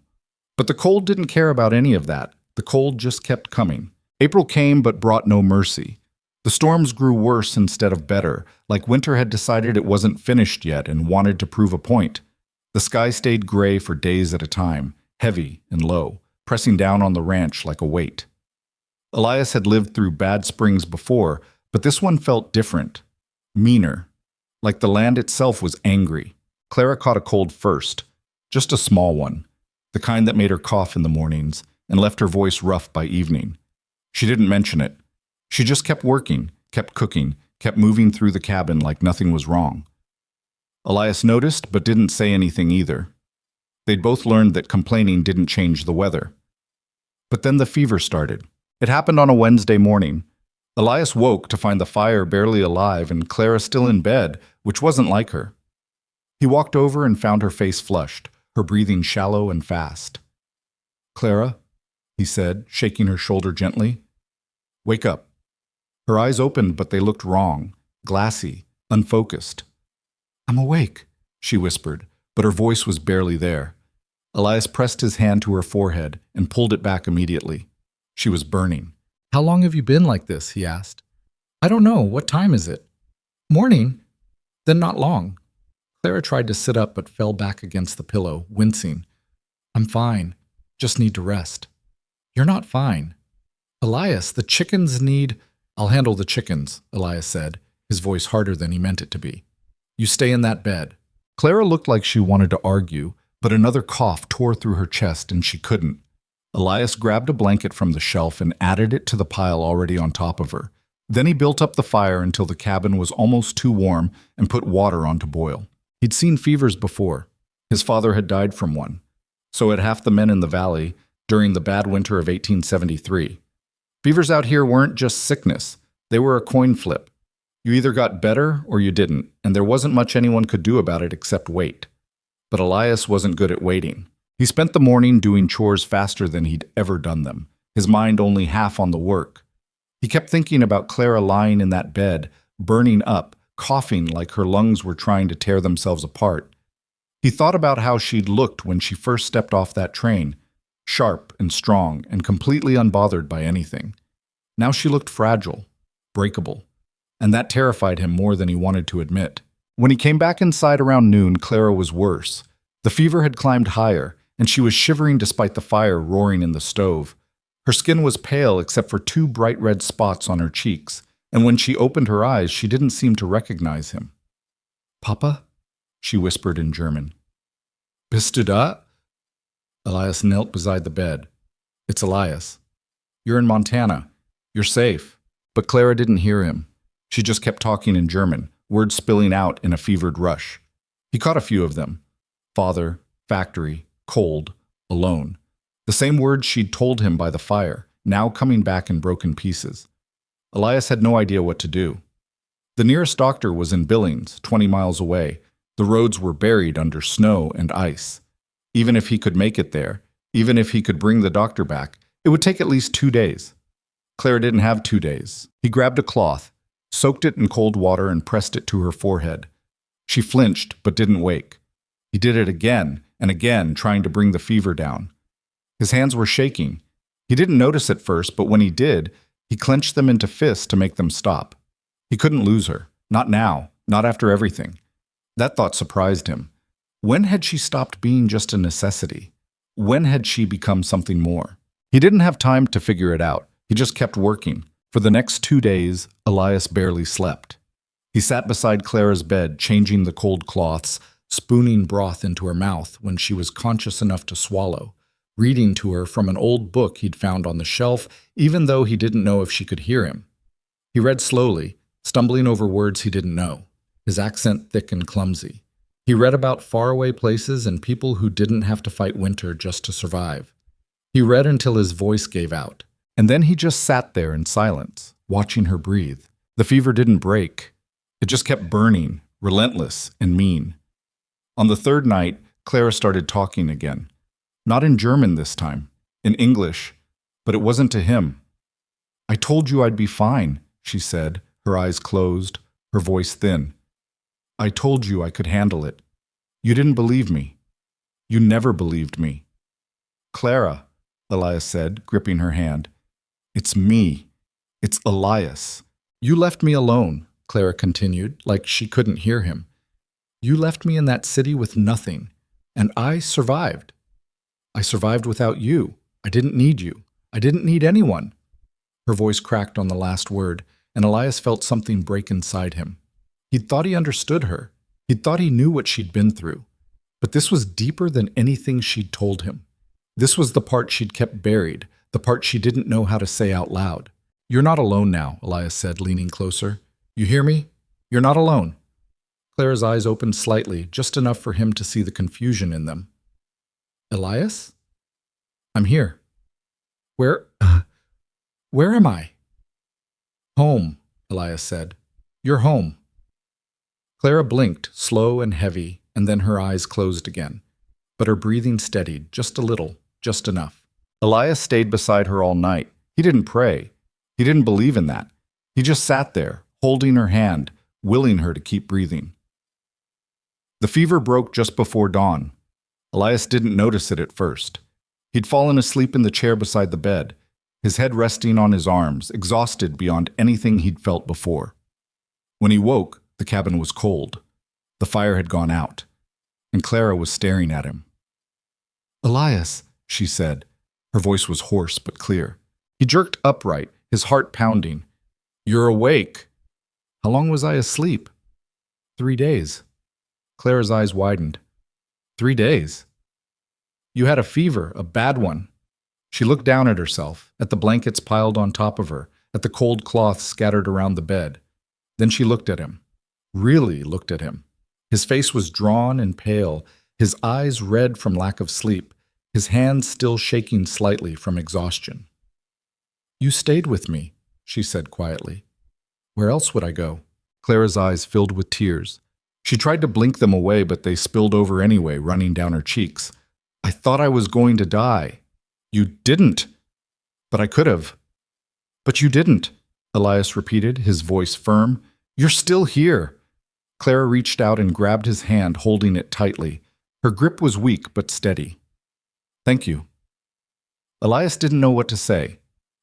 But the cold didn't care about any of that. The cold just kept coming. April came but brought no mercy. The storms grew worse instead of better, like winter had decided it wasn't finished yet and wanted to prove a point. The sky stayed gray for days at a time, heavy and low, pressing down on the ranch like a weight. Elias had lived through bad springs before, but this one felt different, meaner, like the land itself was angry. Clara caught a cold first, just a small one, the kind that made her cough in the mornings and left her voice rough by evening. She didn't mention it. She just kept working, kept cooking, kept moving through the cabin like nothing was wrong. Elias noticed but didn't say anything either. They'd both learned that complaining didn't change the weather. But then the fever started. It happened on a Wednesday morning. Elias woke to find the fire barely alive and Clara still in bed, which wasn't like her. He walked over and found her face flushed, her breathing shallow and fast. "Clara," he said, shaking her shoulder gently. "Wake up." Her eyes opened, but they looked wrong, glassy, unfocused. "I'm awake," she whispered, but her voice was barely there. Elias pressed his hand to her forehead and pulled it back immediately. She was burning. "How long have you been like this?" he asked. "I don't know. What time is it?" "Morning." "Then not long." Clara tried to sit up but fell back against the pillow, wincing. "I'm fine. Just need to rest." "You're not fine." "Elias, the chickens need—" "I'll handle the chickens," Elias said, his voice harder than he meant it to be. "You stay in that bed." Clara looked like she wanted to argue, but another cough tore through her chest and she couldn't. Elias grabbed a blanket from the shelf and added it to the pile already on top of her. Then he built up the fire until the cabin was almost too warm and put water on to boil. He'd seen fevers before. His father had died from one. So had half the men in the valley during the bad winter of 1873. Fevers out here weren't just sickness. They were a coin flip. You either got better or you didn't, and there wasn't much anyone could do about it except wait. But Elias wasn't good at waiting. He spent the morning doing chores faster than he'd ever done them, his mind only half on the work. He kept thinking about Clara lying in that bed, burning up, coughing like her lungs were trying to tear themselves apart. He thought about how she'd looked when she first stepped off that train, sharp and strong and completely unbothered by anything. Now she looked fragile, breakable, and that terrified him more than he wanted to admit. When he came back inside around noon, Clara was worse. The fever had climbed higher, and she was shivering despite the fire roaring in the stove. Her skin was pale except for 2 bright red spots on her cheeks, and when she opened her eyes, she didn't seem to recognize him. "Papa?" she whispered in German. "Bist du da?" Elias knelt beside the bed. "It's Elias." "You're in Montana. You're safe." But Clara didn't hear him. She just kept talking in German, words spilling out in a fevered rush. He caught a few of them. Father, factory, cold, alone. The same words she'd told him by the fire, now coming back in broken pieces. Elias had no idea what to do. The nearest doctor was in Billings, 20 miles away. The roads were buried under snow and ice. Even if he could make it there, even if he could bring the doctor back, it would take at least 2 days. Clara didn't have 2 days. He grabbed a cloth, soaked it in cold water and pressed it to her forehead. She flinched but didn't wake. He did it again and again, trying to bring the fever down. His hands were shaking. He didn't notice at first, but when he did, he clenched them into fists to make them stop. He couldn't lose her. Not now. Not after everything. That thought surprised him. When had she stopped being just a necessity? When had she become something more? He didn't have time to figure it out. He just kept working. For the next 2 days, Elias barely slept. He sat beside Clara's bed, changing the cold cloths, spooning broth into her mouth when she was conscious enough to swallow, reading to her from an old book he'd found on the shelf, even though he didn't know if she could hear him. He read slowly, stumbling over words he didn't know, his accent thick and clumsy. He read about faraway places and people who didn't have to fight winter just to survive. He read until his voice gave out, and then he just sat there in silence, watching her breathe. The fever didn't break. It just kept burning, relentless and mean. On the third night, Clara started talking again. Not in German this time, in English, but it wasn't to him. "I told you I'd be fine," she said, her eyes closed, her voice thin. "I told you I could handle it. You didn't believe me. You never believed me." "Clara," Elias said, gripping her hand. "It's me. It's Elias." "You left me alone," Clara continued, like she couldn't hear him. "You left me in that city with nothing, and I survived. I survived without you. I didn't need you. I didn't need anyone." Her voice cracked on the last word, and Elias felt something break inside him. He'd thought he understood her. He'd thought he knew what she'd been through. But this was deeper than anything she'd told him. This was the part she'd kept buried, the part she didn't know how to say out loud. "You're not alone now," Elias said, leaning closer. "You hear me? You're not alone." Clara's eyes opened slightly, just enough for him to see the confusion in them. "Elias? I'm here. Where am I?" "Home," Elias said. "You're home." Clara blinked, slow and heavy, and then her eyes closed again. But her breathing steadied, just a little, just enough. Elias stayed beside her all night. He didn't pray. He didn't believe in that. He just sat there, holding her hand, willing her to keep breathing. The fever broke just before dawn. Elias didn't notice it at first. He'd fallen asleep in the chair beside the bed, his head resting on his arms, exhausted beyond anything he'd felt before. When he woke, the cabin was cold. The fire had gone out, and Clara was staring at him. "Elias," she said. Her voice was hoarse but clear. He jerked upright, his heart pounding. "You're awake." "How long was I asleep?" 3 days. Clara's eyes widened. 3 days? You had a fever, a bad one." She looked down at herself, at the blankets piled on top of her, at the cold cloths scattered around the bed. Then she looked at him. Really looked at him. His face was drawn and pale, his eyes red from lack of sleep, his hands still shaking slightly from exhaustion. "You stayed with me," she said quietly. "Where else would I go?" Clara's eyes filled with tears. She tried to blink them away, but they spilled over anyway, running down her cheeks. "I thought I was going to die." "You didn't." "But I could have." "But you didn't," Elias repeated, his voice firm. "You're still here." Clara reached out and grabbed his hand, holding it tightly. Her grip was weak but steady. "Thank you." Elias didn't know what to say.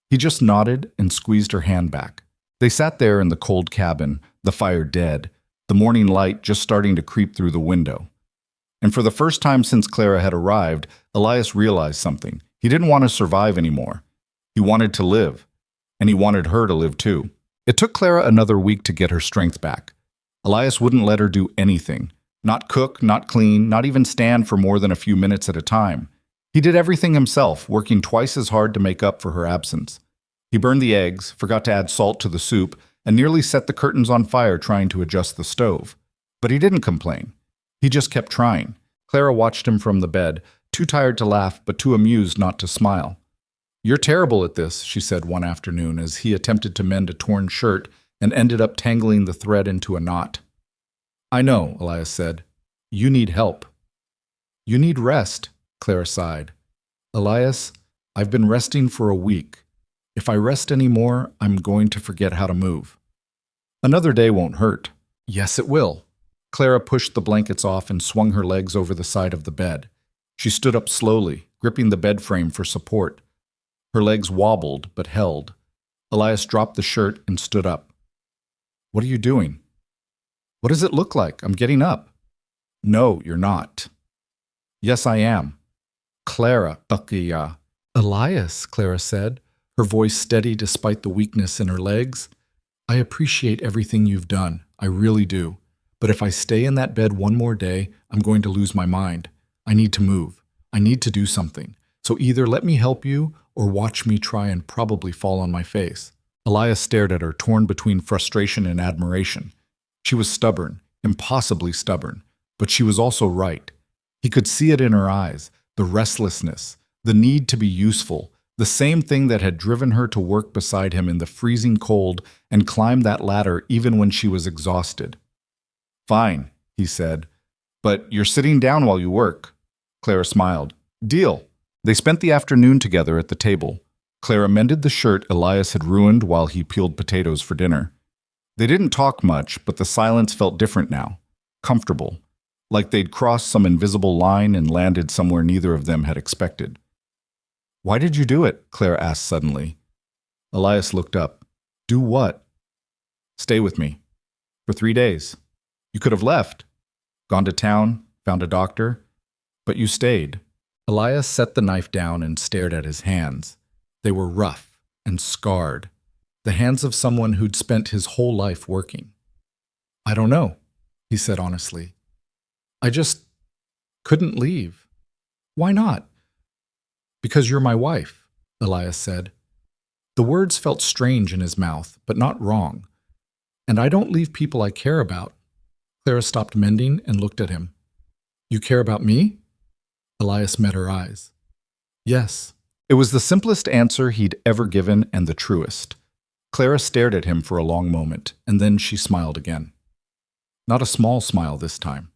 He just nodded and squeezed her hand back. They sat there in the cold cabin, the fire dead, the morning light just starting to creep through the window. And for the first time since Clara had arrived, Elias realized something. He didn't want to survive anymore. He wanted to live. And he wanted her to live too. It took Clara another week to get her strength back. Elias wouldn't let her do anything. Not cook, not clean, not even stand for more than a few minutes at a time. He did everything himself, working twice as hard to make up for her absence. He burned the eggs, forgot to add salt to the soup, and nearly set the curtains on fire trying to adjust the stove. But he didn't complain. He just kept trying. Clara watched him from the bed, too tired to laugh but too amused not to smile. "You're terrible at this," she said one afternoon as he attempted to mend a torn shirt and ended up tangling the thread into a knot. "I know," Elias said. "You need help." "You need rest," Clara sighed. "Elias, I've been resting for a week. If I rest any more, I'm going to forget how to move." "Another day won't hurt." "Yes, it will." Clara pushed the blankets off and swung her legs over the side of the bed. She stood up slowly, gripping the bed frame for support. Her legs wobbled but held. Elias dropped the shirt and stood up. "What are you doing?" "What does it look like? I'm getting up." "No, you're not." "Yes, I am." "Clara, Buckia." "Elias," Clara said, her voice steady despite the weakness in her legs. "I appreciate everything you've done. I really do. But if I stay in that bed one more day, I'm going to lose my mind. I need to move. I need to do something. So either let me help you or watch me try and probably fall on my face." Elias stared at her, torn between frustration and admiration. She was stubborn, impossibly stubborn, but she was also right. He could see it in her eyes, the restlessness, the need to be useful, the same thing that had driven her to work beside him in the freezing cold and climb that ladder even when she was exhausted. "Fine," he said, "but you're sitting down while you work." Clara smiled. "Deal." They spent the afternoon together at the table. Clara mended the shirt Elias had ruined while he peeled potatoes for dinner. They didn't talk much, but the silence felt different now, comfortable, like they'd crossed some invisible line and landed somewhere neither of them had expected. "Why did you do it?" Clara asked suddenly. Elias looked up. "Do what?" "Stay with me. For 3 days. You could have left, gone to town, found a doctor, but you stayed." Elias set the knife down and stared at his hands. They were rough and scarred, the hands of someone who'd spent his whole life working. "I don't know," he said honestly. "I just couldn't leave." "Why not?" "Because you're my wife," Elias said. The words felt strange in his mouth, but not wrong. "And I don't leave people I care about." Clara stopped mending and looked at him. "You care about me?" Elias met her eyes. "Yes." It was the simplest answer he'd ever given and the truest. Clara stared at him for a long moment, and then she smiled again. Not a small smile this time.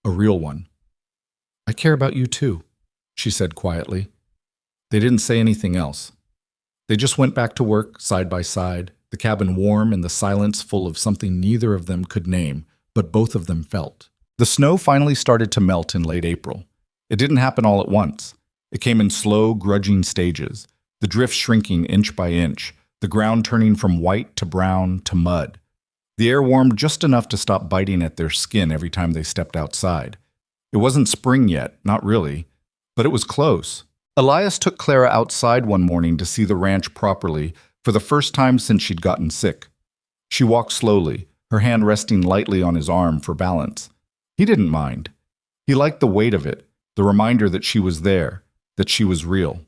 A real one. "I care about you too," she said quietly. They didn't say anything else. They just went back to work, side by side, the cabin warm and the silence full of something neither of them could name, but both of them felt. The snow finally started to melt in late April. It didn't happen all at once. It came in slow, grudging stages, the drift shrinking inch by inch, the ground turning from white to brown to mud. The air warmed just enough to stop biting at their skin every time they stepped outside. It wasn't spring yet, not really, but it was close. Elias took Clara outside one morning to see the ranch properly for the first time since she'd gotten sick. She walked slowly, her hand resting lightly on his arm for balance. He didn't mind. He liked the weight of it, the reminder that she was there, that she was real.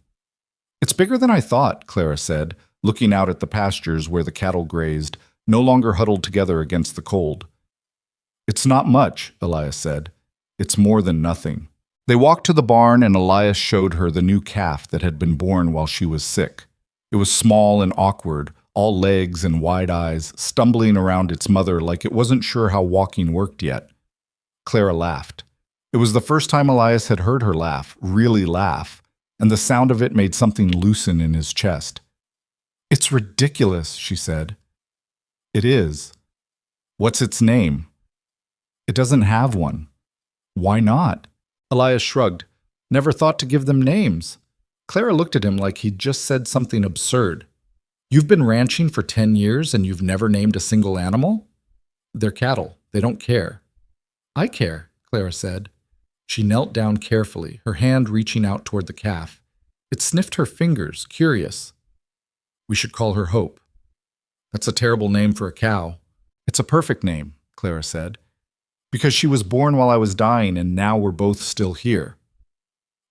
"It's bigger than I thought," Clara said, looking out at the pastures where the cattle grazed, no longer huddled together against the cold. "It's not much," Elias said. "It's more than nothing." They walked to the barn and Elias showed her the new calf that had been born while she was sick. It was small and awkward, all legs and wide eyes, stumbling around its mother like it wasn't sure how walking worked yet. Clara laughed. It was the first time Elias had heard her laugh, really laugh, and the sound of it made something loosen in his chest. "It's ridiculous," she said. "It is." "What's its name?" "It doesn't have one." "Why not?" Elias shrugged. "Never thought to give them names." Clara looked at him like he'd just said something absurd. "You've been ranching for 10 years and you've never named a single animal?" "They're cattle. They don't care." "I care," Clara said. She knelt down carefully, her hand reaching out toward the calf. It sniffed her fingers, curious. "We should call her Hope." "That's a terrible name for a cow." "It's a perfect name," Clara said. "Because she was born while I was dying and now we're both still here."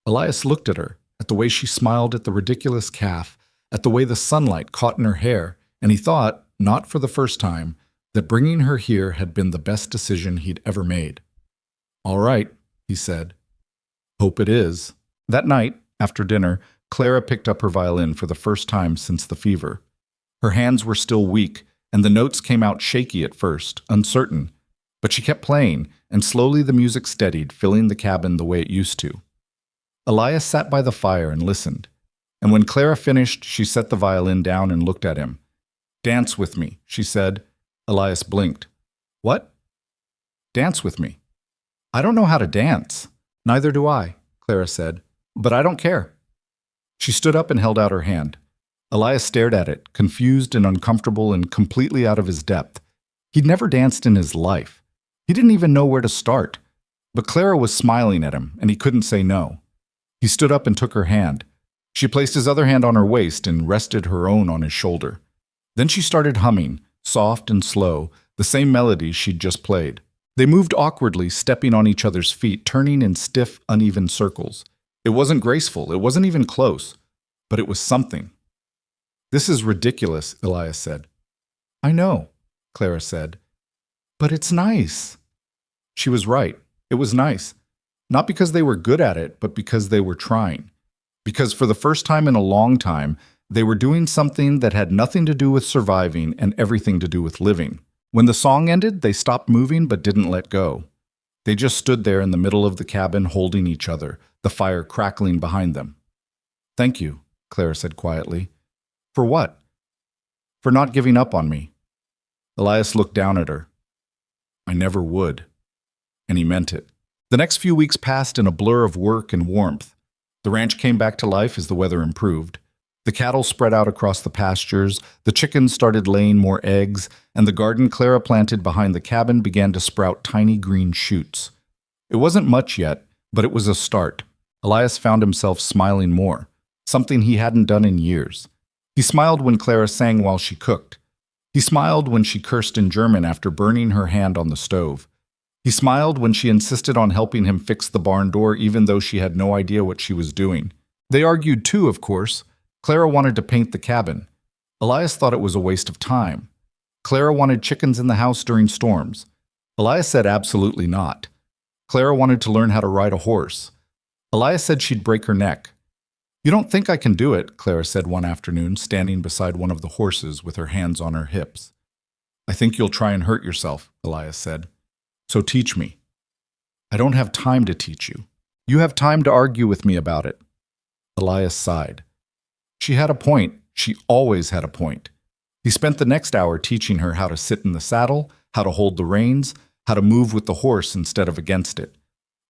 Elias looked at her, at the way she smiled at the ridiculous calf, at the way the sunlight caught in her hair, and he thought, not for the first time, that bringing her here had been the best decision he'd ever made. "All right," he said. "Hope it is." That night, after dinner, Clara picked up her violin for the first time since the fever. Her hands were still weak, and the notes came out shaky at first, uncertain. But she kept playing, and slowly the music steadied, filling the cabin the way it used to. Elias sat by the fire and listened. And when Clara finished, she set the violin down and looked at him. "Dance with me," she said. Elias blinked. "What?" "Dance with me." "I don't know how to dance." "Neither do I," Clara said. "But I don't care." She stood up and held out her hand. Elias stared at it, confused and uncomfortable and completely out of his depth. He'd never danced in his life. He didn't even know where to start. But Clara was smiling at him, and he couldn't say no. He stood up and took her hand. She placed his other hand on her waist and rested her own on his shoulder. Then she started humming, soft and slow, the same melody she'd just played. They moved awkwardly, stepping on each other's feet, turning in stiff, uneven circles. It wasn't graceful, it wasn't even close, but it was something. "This is ridiculous," Elias said. "I know," Clara said. "But it's nice." She was right. It was nice. Not because they were good at it, but because they were trying. Because for the first time in a long time, they were doing something that had nothing to do with surviving and everything to do with living. When the song ended, they stopped moving but didn't let go. They just stood there in the middle of the cabin holding each other, the fire crackling behind them. "Thank you," Clara said quietly. "For what?" "For not giving up on me." Elias looked down at her. "I never would." And he meant it. The next few weeks passed in a blur of work and warmth. The ranch came back to life as the weather improved. The cattle spread out across the pastures, the chickens started laying more eggs, and the garden Clara planted behind the cabin began to sprout tiny green shoots. It wasn't much yet, but it was a start. Elias found himself smiling more, something he hadn't done in years. He smiled when Clara sang while she cooked. He smiled when she cursed in German after burning her hand on the stove. He smiled when she insisted on helping him fix the barn door even though she had no idea what she was doing. They argued too, of course. Clara wanted to paint the cabin. Elias thought it was a waste of time. Clara wanted chickens in the house during storms. Elias said absolutely not. Clara wanted to learn how to ride a horse. Elias said she'd break her neck. "You don't think I can do it," Clara said one afternoon, standing beside one of the horses with her hands on her hips. "I think you'll try and hurt yourself," Elias said. "So teach me." "I don't have time to teach you. You have time to argue with me about it." Elias sighed. She had a point. She always had a point. He spent the next hour teaching her how to sit in the saddle, how to hold the reins, how to move with the horse instead of against it.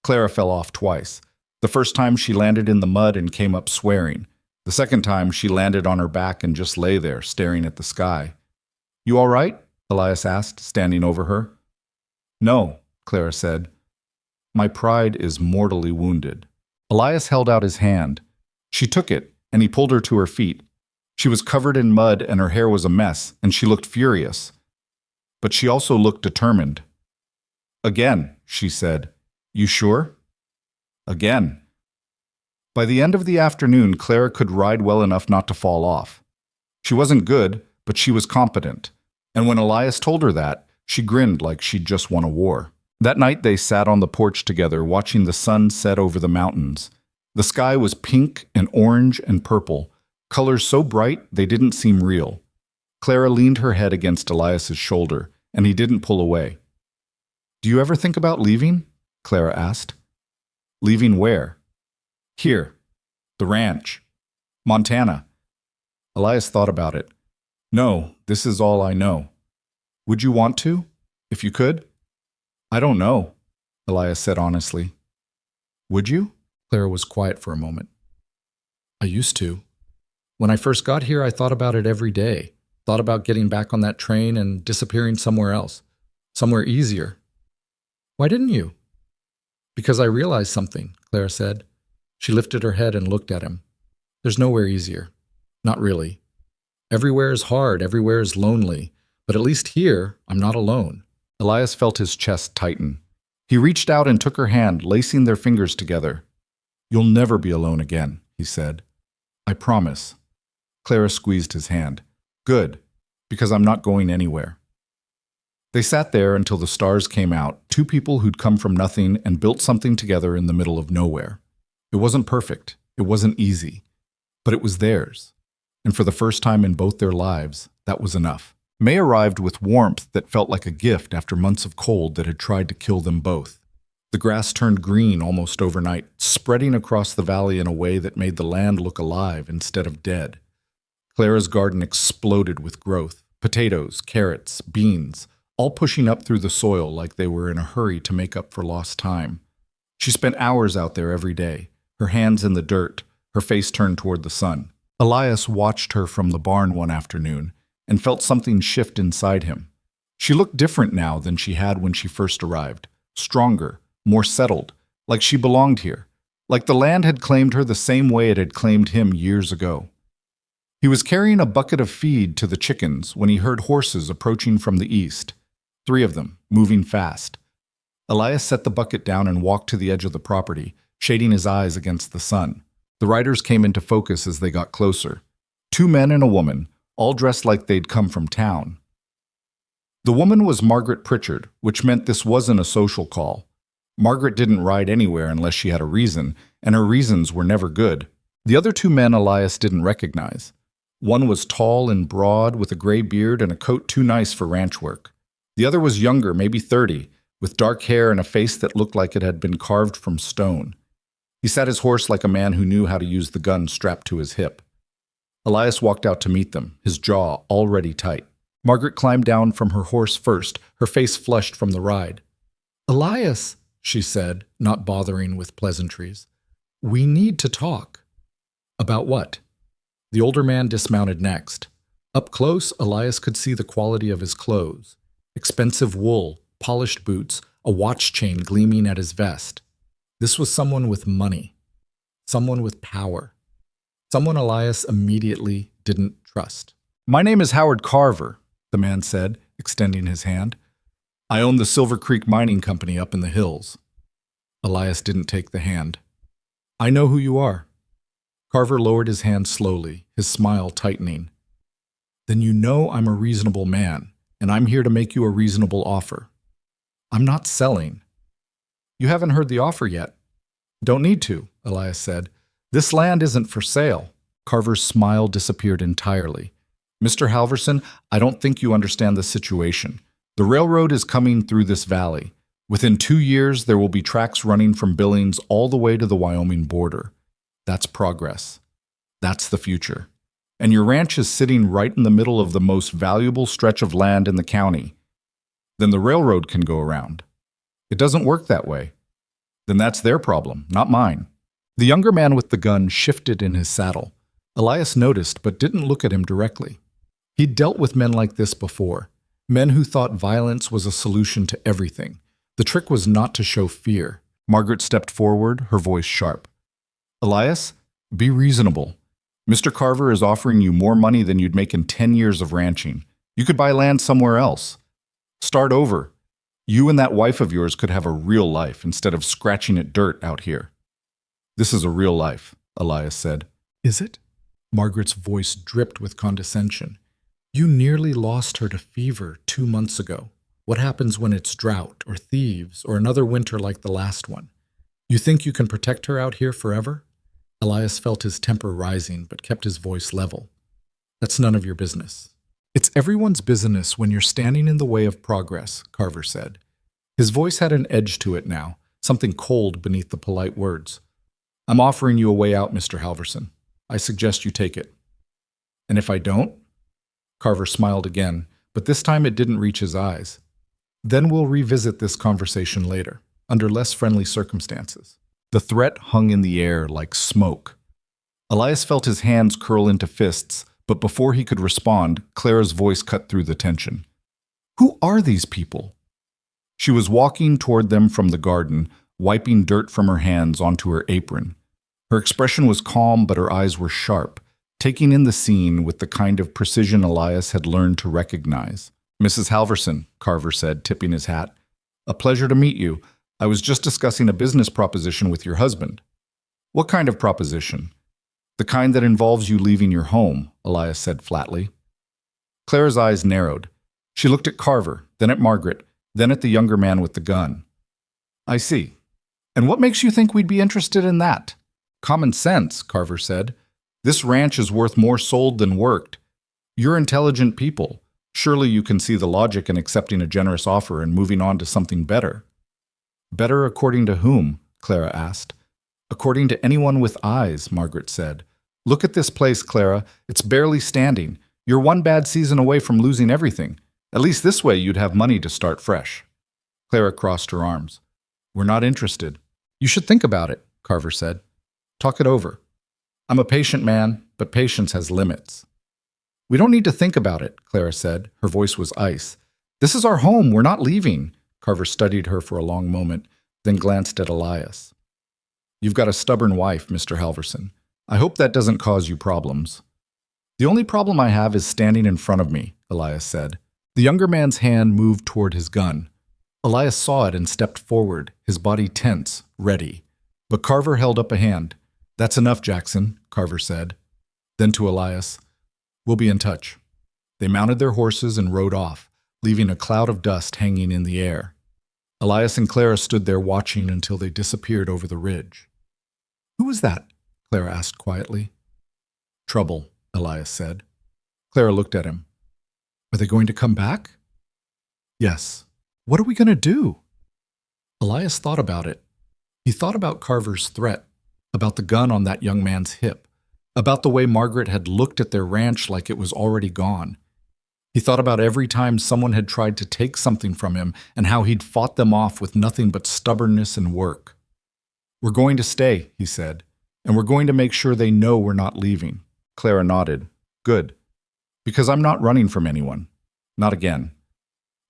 Clara fell off twice. The first time she landed in the mud and came up swearing. The second time she landed on her back and just lay there, staring at the sky. "You all right?" Elias asked, standing over her. "No," Clara said. "My pride is mortally wounded." Elias held out his hand. She took it, and he pulled her to her feet. She was covered in mud and her hair was a mess, and she looked furious. But she also looked determined. "Again," she said. "You sure?" "Again." By the end of the afternoon, Clara could ride well enough not to fall off. She wasn't good, but she was competent. And when Elias told her that, she grinned like she'd just won a war. That night they sat on the porch together, watching the sun set over the mountains. The sky was pink and orange and purple, colors so bright they didn't seem real. Clara leaned her head against Elias's shoulder, and he didn't pull away. "Do you ever think about leaving?" Clara asked. "Leaving where?" "Here. The ranch. Montana." Elias thought about it. "No, this is all I know." "Would you want to, if you could?" "I don't know," Elias said honestly. "Would you?" Clara was quiet for a moment. "I used to. When I first got here, I thought about it every day. Thought about getting back on that train and disappearing somewhere else. Somewhere easier." "Why didn't you?" "Because I realized something," Clara said. She lifted her head and looked at him. "There's nowhere easier. Not really. Everywhere is hard, everywhere is lonely. But at least here, I'm not alone." Elias felt his chest tighten. He reached out and took her hand, lacing their fingers together. "You'll never be alone again," he said. "I promise." Clara squeezed his hand. "Good, because I'm not going anywhere." They sat there until the stars came out, two people who'd come from nothing and built something together in the middle of nowhere. It wasn't perfect, it wasn't easy, but it was theirs. And for the first time in both their lives, that was enough. May arrived with warmth that felt like a gift after months of cold that had tried to kill them both. The grass turned green almost overnight, spreading across the valley in a way that made the land look alive instead of dead. Clara's garden exploded with growth, potatoes, carrots, beans, all pushing up through the soil like they were in a hurry to make up for lost time. She spent hours out there every day, her hands in the dirt, her face turned toward the sun. Elias watched her from the barn one afternoon and felt something shift inside him. She looked different now than she had when she first arrived, stronger, more settled, like she belonged here, like the land had claimed her the same way it had claimed him years ago. He was carrying a bucket of feed to the chickens when he heard horses approaching from the east, 3 of them, moving fast. Elias set the bucket down and walked to the edge of the property, shading his eyes against the sun. The riders came into focus as they got closer. 2 men and a woman, all dressed like they'd come from town. The woman was Margaret Pritchard, which meant this wasn't a social call. Margaret didn't ride anywhere unless she had a reason, and her reasons were never good. The other 2 men Elias didn't recognize. One was tall and broad, with a gray beard and a coat too nice for ranch work. The other was younger, maybe 30, with dark hair and a face that looked like it had been carved from stone. He sat his horse like a man who knew how to use the gun strapped to his hip. Elias walked out to meet them, his jaw already tight. Margaret climbed down from her horse first, her face flushed from the ride. "Elias," she said, not bothering with pleasantries, "we need to talk." "About what?" The older man dismounted next. Up close, Elias could see the quality of his clothes. Expensive wool, polished boots, a watch chain gleaming at his vest. This was someone with money. Someone with power. Someone Elias immediately didn't trust. "My name is Howard Carver," the man said, extending his hand. "I own the Silver Creek Mining Company up in the hills." Elias didn't take the hand. "I know who you are." Carver lowered his hand slowly, his smile tightening. "Then you know I'm a reasonable man, and I'm here to make you a reasonable offer. I'm not selling." "You haven't heard the offer yet." "Don't need to," Elias said. "This land isn't for sale." Carver's smile disappeared entirely. "Mr. Halverson, I don't think you understand the situation. The railroad is coming through this valley. Within 2 years, there will be tracks running from Billings all the way to the Wyoming border. That's progress. That's the future. And your ranch is sitting right in the middle of the most valuable stretch of land in the county. Then the railroad can go around. It doesn't work that way. Then that's their problem, not mine." The younger man with the gun shifted in his saddle. Elias noticed, but didn't look at him directly. He'd dealt with men like this before, men who thought violence was a solution to everything. The trick was not to show fear. Margaret stepped forward, her voice sharp. "Elias, be reasonable. Mr. Carver is offering you more money than you'd make in 10 years of ranching. You could buy land somewhere else. Start over. You and that wife of yours could have a real life instead of scratching at dirt out here." "This is a real life," Elias said. "Is it?" Margaret's voice dripped with condescension. "You nearly lost her to fever 2 months ago. What happens when it's drought or thieves or another winter like the last one? You think you can protect her out here forever?" Elias felt his temper rising but kept his voice level. "That's none of your business." "It's everyone's business when you're standing in the way of progress," Carver said. His voice had an edge to it now, something cold beneath the polite words. "I'm offering you a way out, Mr. Halverson. I suggest you take it." "And if I don't?" Carver smiled again, but this time it didn't reach his eyes. "Then we'll revisit this conversation later, under less friendly circumstances." The threat hung in the air like smoke. Elias felt his hands curl into fists, but before he could respond, Clara's voice cut through the tension. "Who are these people?" She was walking toward them from the garden, wiping dirt from her hands onto her apron. Her expression was calm, but her eyes were sharp, taking in the scene with the kind of precision Elias had learned to recognize. "Mrs. Halverson," Carver said, tipping his hat. "A pleasure to meet you. I was just discussing a business proposition with your husband." "What kind of proposition?" "The kind that involves you leaving your home," Elias said flatly. Clara's eyes narrowed. She looked at Carver, then at Margaret, then at the younger man with the gun. "I see. And what makes you think we'd be interested in that?" "Common sense," Carver said. "This ranch is worth more sold than worked. You're intelligent people. Surely you can see the logic in accepting a generous offer and moving on to something better." "Better according to whom?" Clara asked. "According to anyone with eyes," Margaret said. "Look at this place, Clara. It's barely standing. You're one bad season away from losing everything. At least this way you'd have money to start fresh." Clara crossed her arms. "We're not interested." "You should think about it," Carver said. "Talk it over." I'm a patient man, but patience has limits. We don't need to think about it, Clara said. Her voice was ice. This is our home. We're not leaving. Carver studied her for a long moment, then glanced at Elias. You've got a stubborn wife, Mr. Halverson. I hope that doesn't cause you problems. The only problem I have is standing in front of me, Elias said. The younger man's hand moved toward his gun. Elias saw it and stepped forward, his body tense, ready. But Carver held up a hand. That's enough, Jackson, Carver said. Then to Elias, we'll be in touch. They mounted their horses and rode off, leaving a cloud of dust hanging in the air. Elias and Clara stood there watching until they disappeared over the ridge. Who was that? Clara asked quietly. Trouble, Elias said. Clara looked at him. Are they going to come back? Yes. What are we going to do? Elias thought about it. He thought about Carver's threat, about the gun on that young man's hip, about the way Margaret had looked at their ranch like it was already gone. He thought about every time someone had tried to take something from him and how he'd fought them off with nothing but stubbornness and work. We're going to stay, he said, and we're going to make sure they know we're not leaving. Clara nodded. Good. Because I'm not running from anyone. Not again.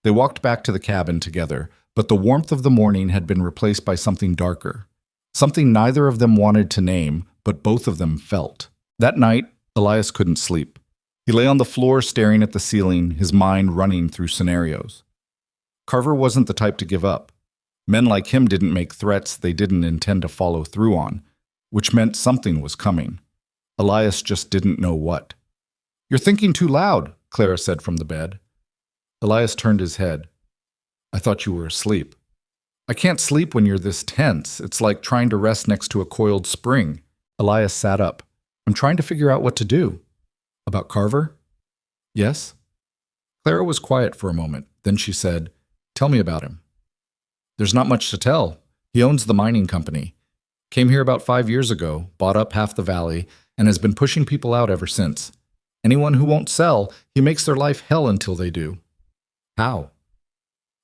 They walked back to the cabin together, but the warmth of the morning had been replaced by something darker. Something neither of them wanted to name, but both of them felt. That night, Elias couldn't sleep. He lay on the floor staring at the ceiling, his mind running through scenarios. Carver wasn't the type to give up. Men like him didn't make threats they didn't intend to follow through on, which meant something was coming. Elias just didn't know what. You're thinking too loud, Clara said from the bed. Elias turned his head. I thought you were asleep. I can't sleep when you're this tense. It's like trying to rest next to a coiled spring. Elias sat up. I'm trying to figure out what to do. About Carver? Yes? Clara was quiet for a moment. Then she said, Tell me about him. There's not much to tell. He owns the mining company. Came here about 5 years ago, bought up half the valley, and has been pushing people out ever since. Anyone who won't sell, he makes their life hell until they do. How?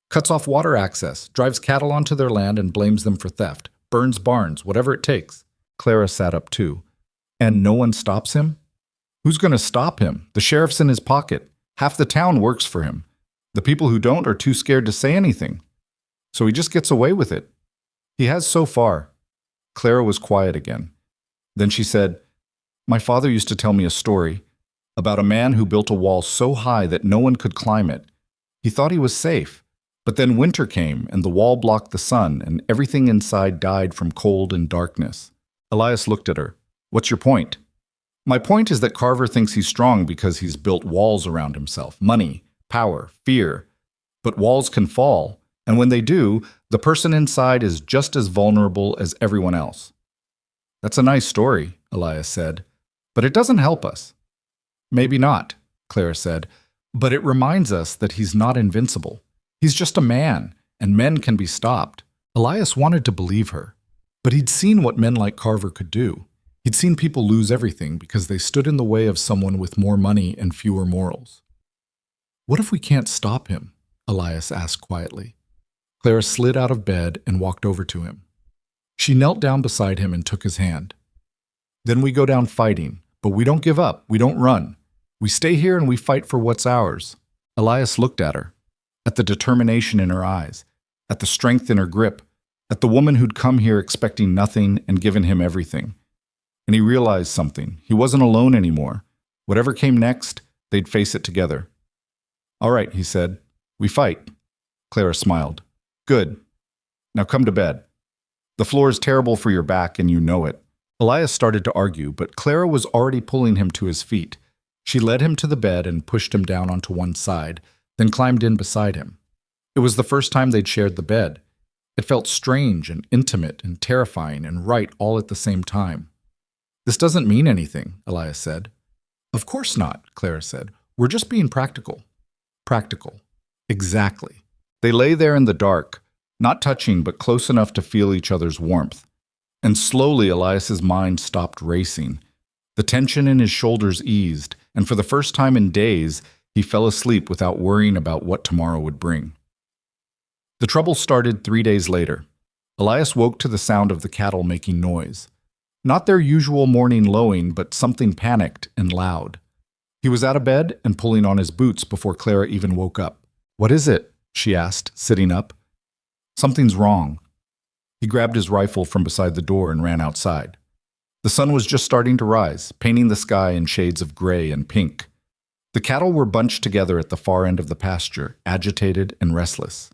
Cuts off water access, drives cattle onto their land and blames them for theft, burns barns, whatever it takes. Clara sat up too. And no one stops him? Who's going to stop him? The sheriff's in his pocket. Half the town works for him. The people who don't are too scared to say anything. So he just gets away with it. He has so far. Clara was quiet again. Then she said, My father used to tell me a story about a man who built a wall so high that no one could climb it. He thought he was safe, but then winter came and the wall blocked the sun and everything inside died from cold and darkness. Elias looked at her. What's your point? My point is that Carver thinks he's strong because he's built walls around himself. Money, power, fear. But walls can fall, and when they do, the person inside is just as vulnerable as everyone else. That's a nice story, Elias said, but it doesn't help us. Maybe not, Clara said, but it reminds us that he's not invincible. He's just a man, and men can be stopped. Elias wanted to believe her, but he'd seen what men like Carver could do. He'd seen people lose everything because they stood in the way of someone with more money and fewer morals. What if we can't stop him? Elias asked quietly. Clara slid out of bed and walked over to him. She knelt down beside him and took his hand. Then we go down fighting, but we don't give up, we don't run. We stay here and we fight for what's ours. Elias looked at her, at the determination in her eyes, at the strength in her grip, at the woman who'd come here expecting nothing and given him everything. And he realized something. He wasn't alone anymore. Whatever came next, they'd face it together. All right, he said. We fight. Clara smiled. Good. Now come to bed. The floor is terrible for your back and you know it. Elias started to argue, but Clara was already pulling him to his feet. She led him to the bed and pushed him down onto one side, then climbed in beside him. It was the first time they'd shared the bed. It felt strange and intimate and terrifying and right all at the same time. This doesn't mean anything, Elias said. Of course not, Clara said. We're just being practical. Practical. Exactly. They lay there in the dark, not touching but close enough to feel each other's warmth. And slowly Elias's mind stopped racing. The tension in his shoulders eased, and for the first time in days, he fell asleep without worrying about what tomorrow would bring. The trouble started 3 days later. Elias woke to the sound of the cattle making noise. Not their usual morning lowing, but something panicked and loud. He was out of bed and pulling on his boots before Clara even woke up. "What is it?" she asked, sitting up. "Something's wrong." He grabbed his rifle from beside the door and ran outside. The sun was just starting to rise, painting the sky in shades of gray and pink. The cattle were bunched together at the far end of the pasture, agitated and restless.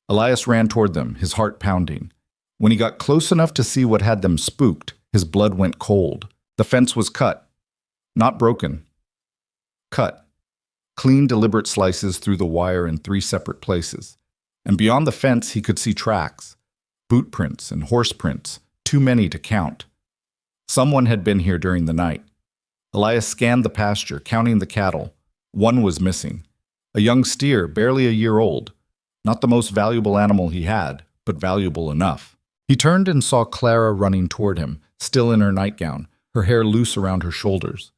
Elias ran toward them, his heart pounding. When he got close enough to see what had them spooked, his blood went cold. The fence was cut. Not broken. Cut. Clean, deliberate slices through the wire in 3 separate places. And beyond the fence he could see tracks. Boot prints and horse prints, too many to count. Someone had been here during the night. Elias scanned the pasture, counting the cattle. One was missing. A young steer, barely a year old. Not the most valuable animal he had, but valuable enough. He turned and saw Clara running toward him, still in her nightgown, her hair loose around her shoulders.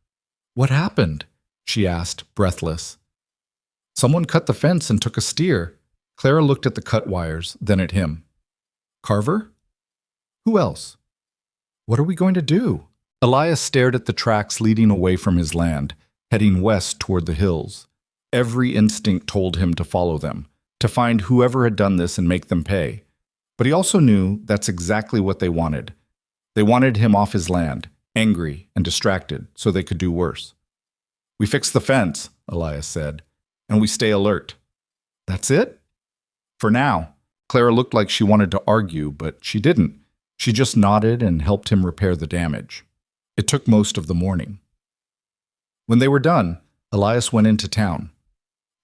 "What happened?" she asked, breathless. "Someone cut the fence and took a steer." Clara looked at the cut wires, then at him. "Carver? Who else? What are we going to do?" Elias stared at the tracks leading away from his land, heading west toward the hills. Every instinct told him to follow them, to find whoever had done this and make them pay. But he also knew that's exactly what they wanted. They wanted him off his land, angry and distracted, so they could do worse. "We fixed the fence," Elias said, "and we stay alert." "That's it?" "For now." Clara looked like she wanted to argue, but she didn't. She just nodded and helped him repair the damage. It took most of the morning. When they were done, Elias went into town.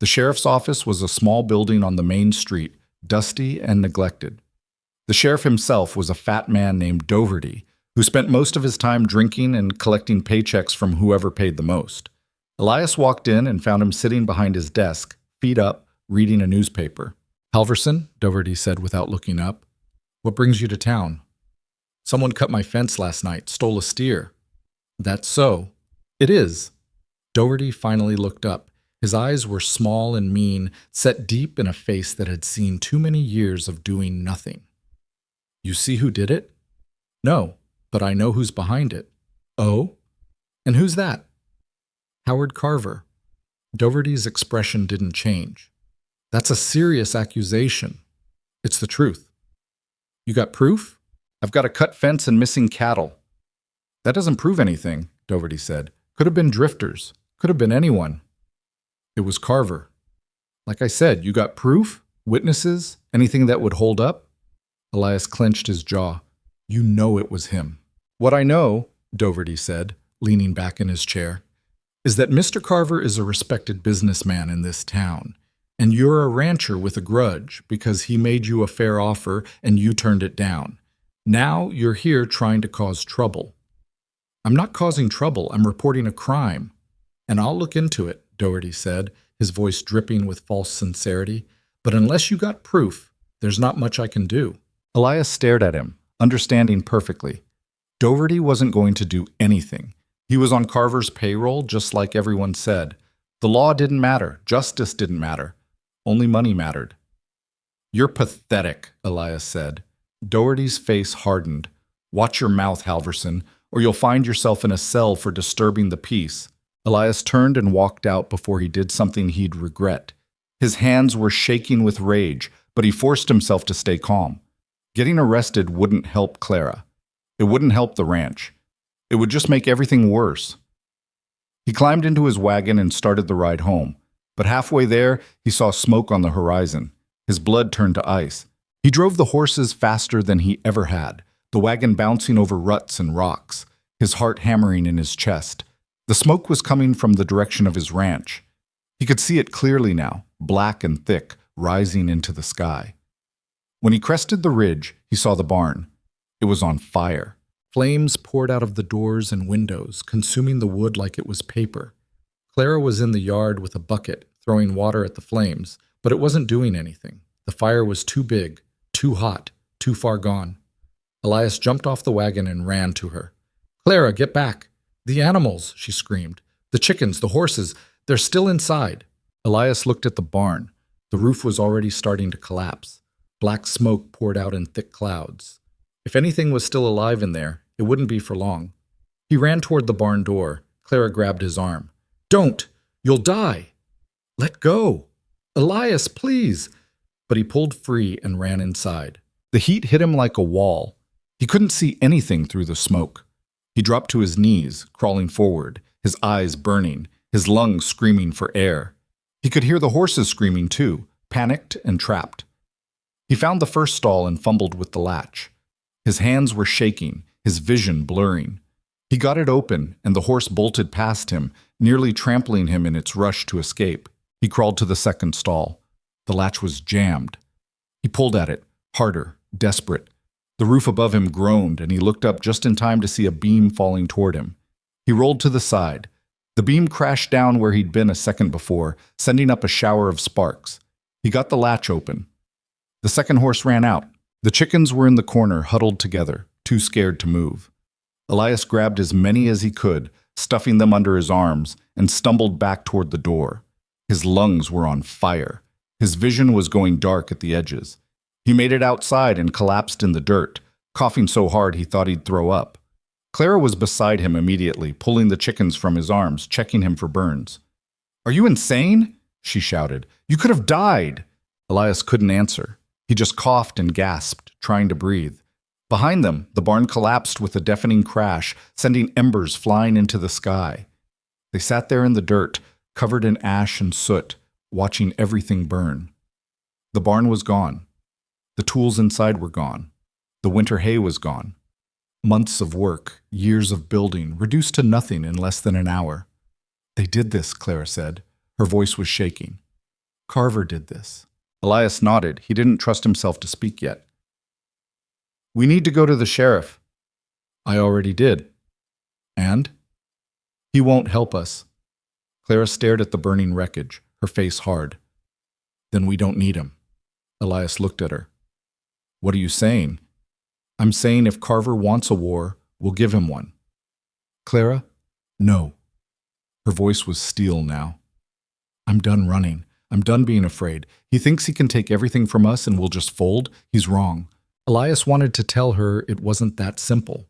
The sheriff's office was a small building on the main street, dusty and neglected. The sheriff himself was a fat man named Dougherty, who spent most of his time drinking and collecting paychecks from whoever paid the most. Elias walked in and found him sitting behind his desk, feet up, reading a newspaper. "Halverson," Dougherty said without looking up, "what brings you to town?" "Someone cut my fence last night, stole a steer." "That's so." "It is." Dougherty finally looked up. His eyes were small and mean, set deep in a face that had seen too many years of doing nothing. "You see who did it?" "No, but I know who's behind it." "Oh? And who's that?" "Howard Carver." Dougherty's expression didn't change. "That's a serious accusation." "It's the truth." "You got proof?" "I've got a cut fence and missing cattle." "That doesn't prove anything," Dougherty said. "Could have been drifters. Could have been anyone." "It was Carver." "Like I said, you got proof? Witnesses? Anything that would hold up?" Elias clenched his jaw. "You know it was him." "What I know," Dougherty said, leaning back in his chair, "is that Mr. Carver is a respected businessman in this town. And you're a rancher with a grudge because he made you a fair offer and you turned it down. Now you're here trying to cause trouble." "I'm not causing trouble. I'm reporting a crime." "And I'll look into it," Dougherty said, his voice dripping with false sincerity. "But unless you got proof, there's not much I can do." Elias stared at him, understanding perfectly. Dougherty wasn't going to do anything. He was on Carver's payroll, just like everyone said. The law didn't matter. Justice didn't matter. Only money mattered. "You're pathetic," Elias said. Dougherty's face hardened. "Watch your mouth, Halverson, or you'll find yourself in a cell for disturbing the peace." Elias turned and walked out before he did something he'd regret. His hands were shaking with rage, but he forced himself to stay calm. Getting arrested wouldn't help Clara. It wouldn't help the ranch. It would just make everything worse. He climbed into his wagon and started the ride home. But halfway there, he saw smoke on the horizon. His blood turned to ice. He drove the horses faster than he ever had, the wagon bouncing over ruts and rocks, his heart hammering in his chest. The smoke was coming from the direction of his ranch. He could see it clearly now, black and thick, rising into the sky. When he crested the ridge, he saw the barn. It was on fire. Flames poured out of the doors and windows, consuming the wood like it was paper. Clara was in the yard with a bucket, throwing water at the flames, but it wasn't doing anything. The fire was too big, too hot, too far gone. Elias jumped off the wagon and ran to her. "Clara, get back!" "The animals!" she screamed. "The chickens, the horses, they're still inside." Elias looked at the barn. The roof was already starting to collapse. Black smoke poured out in thick clouds. If anything was still alive in there, It wouldn't be for long. He ran toward the barn door. Clara grabbed his arm. "Don't! You'll die!" "Let go! Elias, please!" But he pulled free and ran inside. The heat hit him like a wall. He couldn't see anything through the smoke. He dropped to his knees, crawling forward, his eyes burning, his lungs screaming for air. He could hear the horses screaming too, panicked and trapped. He found the first stall and fumbled with the latch. His hands were shaking, his vision blurring. He got it open, and the horse bolted past him, nearly trampling him in its rush to escape. He crawled to the second stall. The latch was jammed. He pulled at it, harder, desperate. The roof above him groaned, and he looked up just in time to see a beam falling toward him. He rolled to the side. The beam crashed down where he'd been a second before, sending up a shower of sparks. He got the latch open. The second horse ran out. The chickens were in the corner, huddled together, too scared to move. Elias grabbed as many as he could, stuffing them under his arms, and stumbled back toward the door. His lungs were on fire. His vision was going dark at the edges. He made it outside and collapsed in the dirt, coughing so hard he thought he'd throw up. Clara was beside him immediately, pulling the chickens from his arms, checking him for burns. "Are you insane?" she shouted. "You could have died." Elias couldn't answer. He just coughed and gasped, trying to breathe. Behind them, the barn collapsed with a deafening crash, sending embers flying into the sky. They sat there in the dirt, covered in ash and soot, watching everything burn. The barn was gone. The tools inside were gone. The winter hay was gone. Months of work, years of building, reduced to nothing in less than an hour. "They did this," Clara said. Her voice was shaking. "Carver did this." Elias nodded. He didn't trust himself to speak yet. "We need to go to the sheriff." "I already did." "And?" "He won't help us." Clara stared at the burning wreckage, her face hard. "Then we don't need him." Elias looked at her. "What are you saying?" "I'm saying if Carver wants a war, we'll give him one." "Clara?" "No." Her voice was steel now. "I'm done running. I'm done being afraid. He thinks he can take everything from us and we'll just fold. He's wrong." Elias wanted to tell her it wasn't that simple.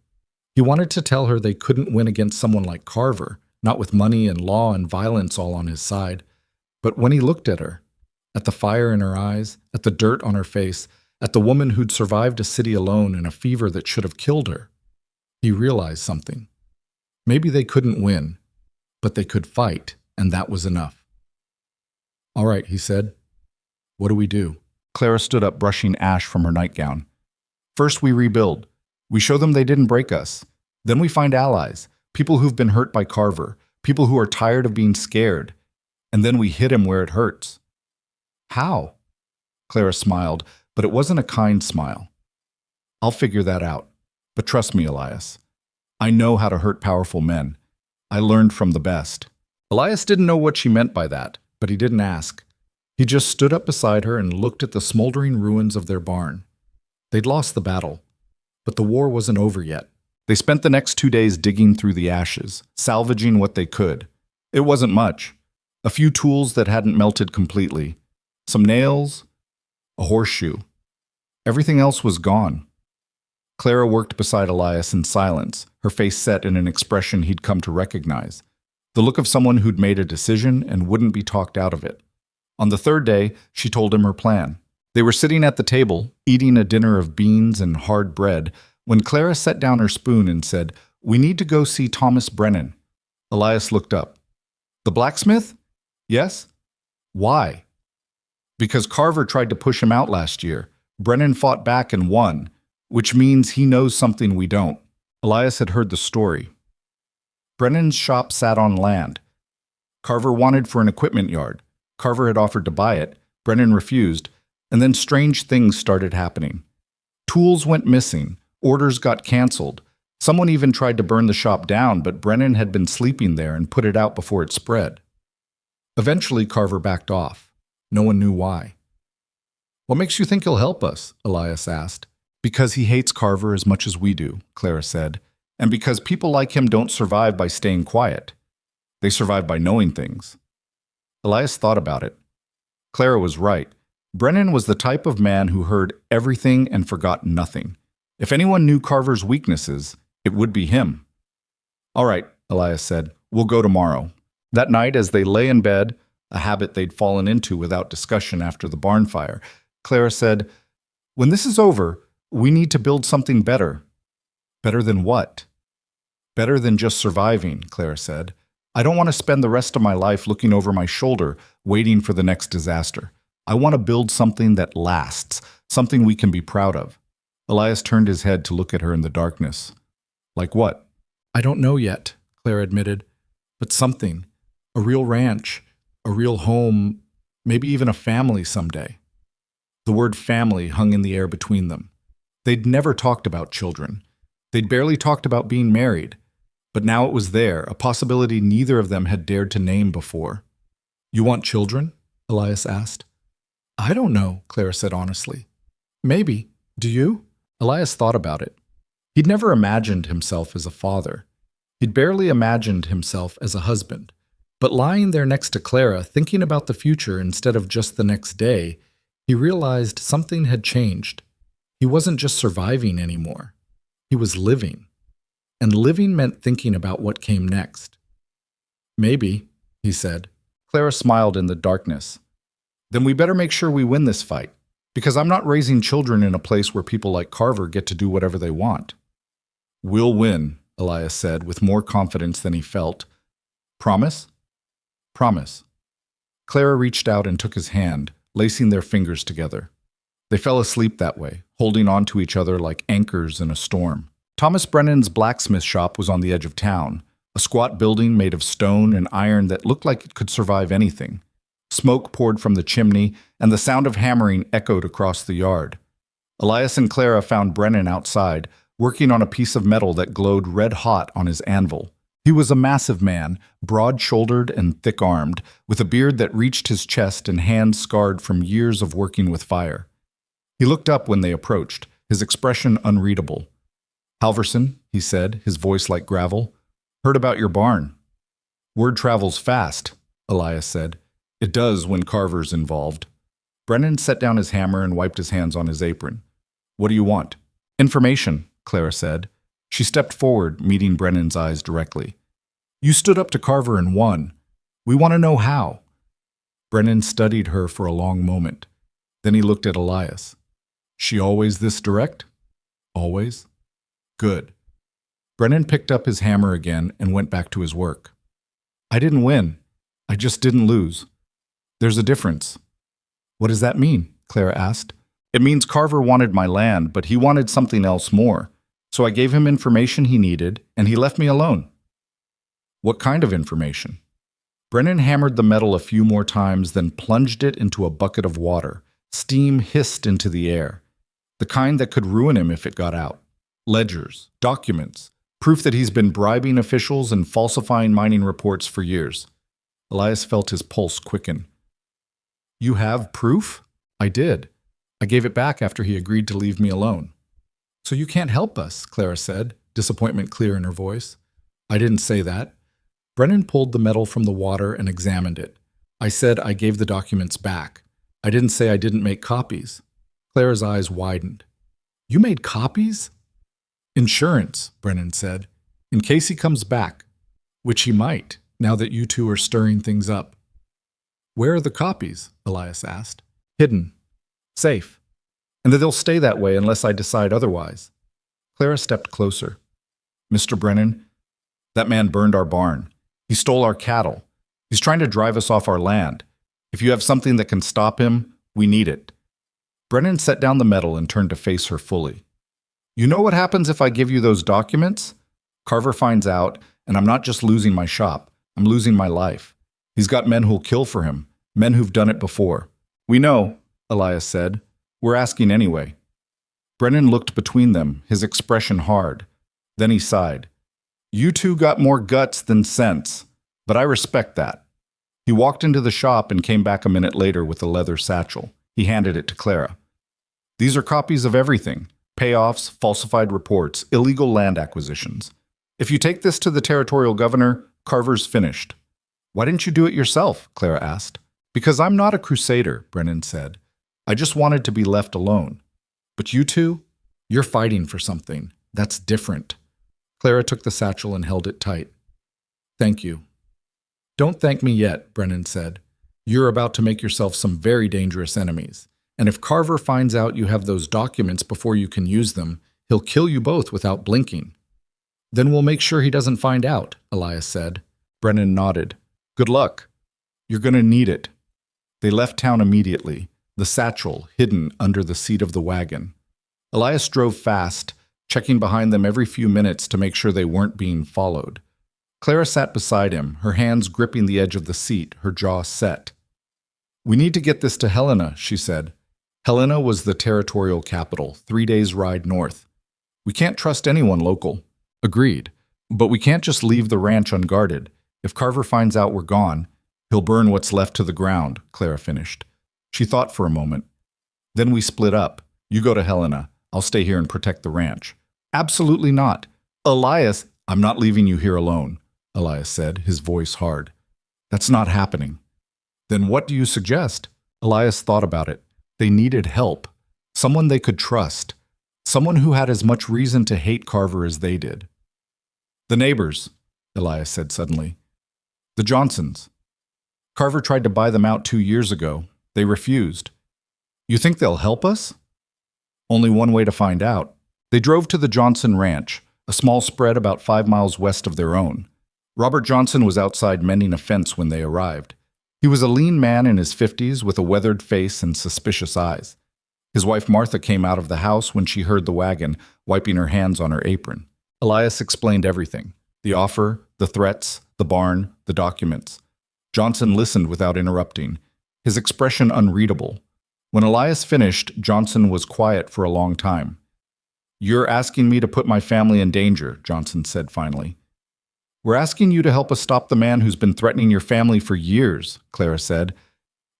He wanted to tell her they couldn't win against someone like Carver, not with money and law and violence all on his side. But when he looked at her, at the fire in her eyes, at the dirt on her face, at the woman who'd survived a city alone in a fever that should have killed her, he realized something. Maybe they couldn't win, but they could fight, and that was enough. "All right," he said. "What do we do?" Clara stood up, brushing ash from her nightgown. "First, we rebuild. We show them they didn't break us. Then we find allies, people who've been hurt by Carver, people who are tired of being scared. And then we hit him where it hurts." "How?" Clara smiled, but it wasn't a kind smile. "I'll figure that out. But trust me, Elias. I know how to hurt powerful men. I learned from the best." Elias didn't know what she meant by that, but he didn't ask. He just stood up beside her and looked at the smoldering ruins of their barn. They'd lost the battle, but the war wasn't over yet. They spent the next 2 days digging through the ashes, salvaging what they could. It wasn't much. A few tools that hadn't melted completely, some nails, a horseshoe. Everything else was gone. Clara worked beside Elias in silence, her face set in an expression he'd come to recognize. The look of someone who'd made a decision and wouldn't be talked out of it. On the third day, she told him her plan. They were sitting at the table, eating a dinner of beans and hard bread, when Clara set down her spoon and said, "We need to go see Thomas Brennan." Elias looked up. "The blacksmith?" "Yes." "Why?" "Because Carver tried to push him out last year. Brennan fought back and won, which means he knows something we don't." Elias had heard the story. Brennan's shop sat on land. Carver wanted for an equipment yard. Carver had offered to buy it. Brennan refused, and then strange things started happening. Tools went missing. Orders got canceled. Someone even tried to burn the shop down, but Brennan had been sleeping there and put it out before it spread. Eventually, Carver backed off. No one knew why. "What makes you think he'll help us?" Elias asked. "Because he hates Carver as much as we do," Clara said, "and because people like him don't survive by staying quiet. They survive by knowing things." Elias thought about it. Clara was right. Brennan was the type of man who heard everything and forgot nothing. If anyone knew Carver's weaknesses, It would be him. All right, Elias said. We'll go tomorrow. That night, as they lay in bed, a habit they'd fallen into without discussion after the barn fire, Clara said, "When this is over, we need to build something better." Better than what? Better than just surviving, Clara said. I don't want to spend the rest of my life looking over my shoulder, waiting for the next disaster. I want to build something that lasts, something we can be proud of. Elias turned his head to look at her in the darkness. Like what? I don't know yet, Clara admitted. But something. A real ranch. A real home. Maybe even a family someday. The word family hung in the air between them. They'd never talked about children. They'd barely talked about being married. But now it was there, a possibility neither of them had dared to name before. You want children? Elias asked. I don't know, Clara said honestly. Maybe. Do you? Elias thought about it. He'd never imagined himself as a father. He'd barely imagined himself as a husband. But lying there next to Clara, thinking about the future instead of just the next day, he realized something had changed. He wasn't just surviving anymore. He was living. And living meant thinking about what came next. Maybe, he said. Clara smiled in the darkness. Then we better make sure we win this fight, because I'm not raising children in a place where people like Carver get to do whatever they want. We'll win, Elias said, with more confidence than he felt. Promise? Promise. Clara reached out and took his hand, lacing their fingers together. They fell asleep that way, holding on to each other like anchors in a storm. Thomas Brennan's blacksmith shop was on the edge of town, a squat building made of stone and iron that looked like it could survive anything. Smoke poured from the chimney, and the sound of hammering echoed across the yard. Elias and Clara found Brennan outside, working on a piece of metal that glowed red-hot on his anvil. He was a massive man, broad-shouldered and thick-armed, with a beard that reached his chest and hands scarred from years of working with fire. He looked up when they approached, his expression unreadable. Halverson, he said, his voice like gravel, heard about your barn. Word travels fast, Elias said. It does when Carver's involved. Brennan set down his hammer and wiped his hands on his apron. What do you want? Information, Clara said. She stepped forward, meeting Brennan's eyes directly. You stood up to Carver and won. We want to know how. Brennan studied her for a long moment. Then he looked at Elias. She always this direct? Always? Good. Brennan picked up his hammer again and went back to his work. I didn't win. I just didn't lose. There's a difference. What does that mean? Clara asked. It means Carver wanted my land, but he wanted something else more. So I gave him information he needed, and he left me alone. What kind of information? Brennan hammered the metal a few more times, then plunged it into a bucket of water. Steam hissed into the air. The kind that could ruin him if it got out. Ledgers, documents, proof that he's been bribing officials and falsifying mining reports for years. Elias felt his pulse quicken. You have proof? I did. I gave it back after he agreed to leave me alone. So you can't help us, Clara said, disappointment clear in her voice. I didn't say that. Brennan pulled the metal from the water and examined it. I said I gave the documents back. I didn't say I didn't make copies. Clara's eyes widened. You made copies? Insurance, Brennan said, in case he comes back, which he might, now that you two are stirring things up. Where are the copies? Elias asked. Hidden. Safe. And that they'll stay that way unless I decide otherwise. Clara stepped closer. Mr. Brennan, that man burned our barn. He stole our cattle. He's trying to drive us off our land. If you have something that can stop him, we need it. Brennan set down the metal and turned to face her fully. You know what happens if I give you those documents? Carver finds out, and I'm not just losing my shop. I'm losing my life. He's got men who'll kill for him, men who've done it before. We know, Elias said. We're asking anyway. Brennan looked between them, his expression hard. Then he sighed. You two got more guts than sense, but I respect that. He walked into the shop and came back a minute later with a leather satchel. He handed it to Clara. These are copies of everything. Payoffs, falsified reports, illegal land acquisitions. If you take this to the territorial governor, Carver's finished. Why didn't you do it yourself? Clara asked. Because I'm not a crusader, Brennan said. I just wanted to be left alone. But you two, you're fighting for something. That's different. Clara took the satchel and held it tight. Thank you. Don't thank me yet, Brennan said. You're about to make yourself some very dangerous enemies. And if Carver finds out you have those documents before you can use them, he'll kill you both without blinking. Then we'll make sure he doesn't find out, Elias said. Brennan nodded. Good luck. You're going to need it. They left town immediately, the satchel hidden under the seat of the wagon. Elias drove fast, checking behind them every few minutes to make sure they weren't being followed. Clara sat beside him, her hands gripping the edge of the seat, her jaw set. We need to get this to Helena, she said. Helena was the territorial capital, 3 days' ride north. We can't trust anyone local. Agreed. But we can't just leave the ranch unguarded. If Carver finds out we're gone, he'll burn what's left to the ground, Clara finished. She thought for a moment. Then we split up. You go to Helena. I'll stay here and protect the ranch. Absolutely not. Elias, I'm not leaving you here alone, Elias said, his voice hard. That's not happening. Then what do you suggest? Elias thought about it. They needed help. Someone they could trust. Someone who had as much reason to hate Carver as they did. The neighbors, Elias said suddenly. The Johnsons. Carver tried to buy them out 2 years ago. They refused. You think they'll help us? Only one way to find out. They drove to the Johnson Ranch, a small spread about 5 miles west of their own. Robert Johnson was outside mending a fence when they arrived. He was a lean man in his 50s with a weathered face and suspicious eyes. His wife Martha came out of the house when she heard the wagon, wiping her hands on her apron. Elias explained everything. The offer, the threats, the barn, the documents. Johnson listened without interrupting, his expression unreadable. When Elias finished, Johnson was quiet for a long time. You're asking me to put my family in danger, Johnson said finally. We're asking you to help us stop the man who's been threatening your family for years, Clara said.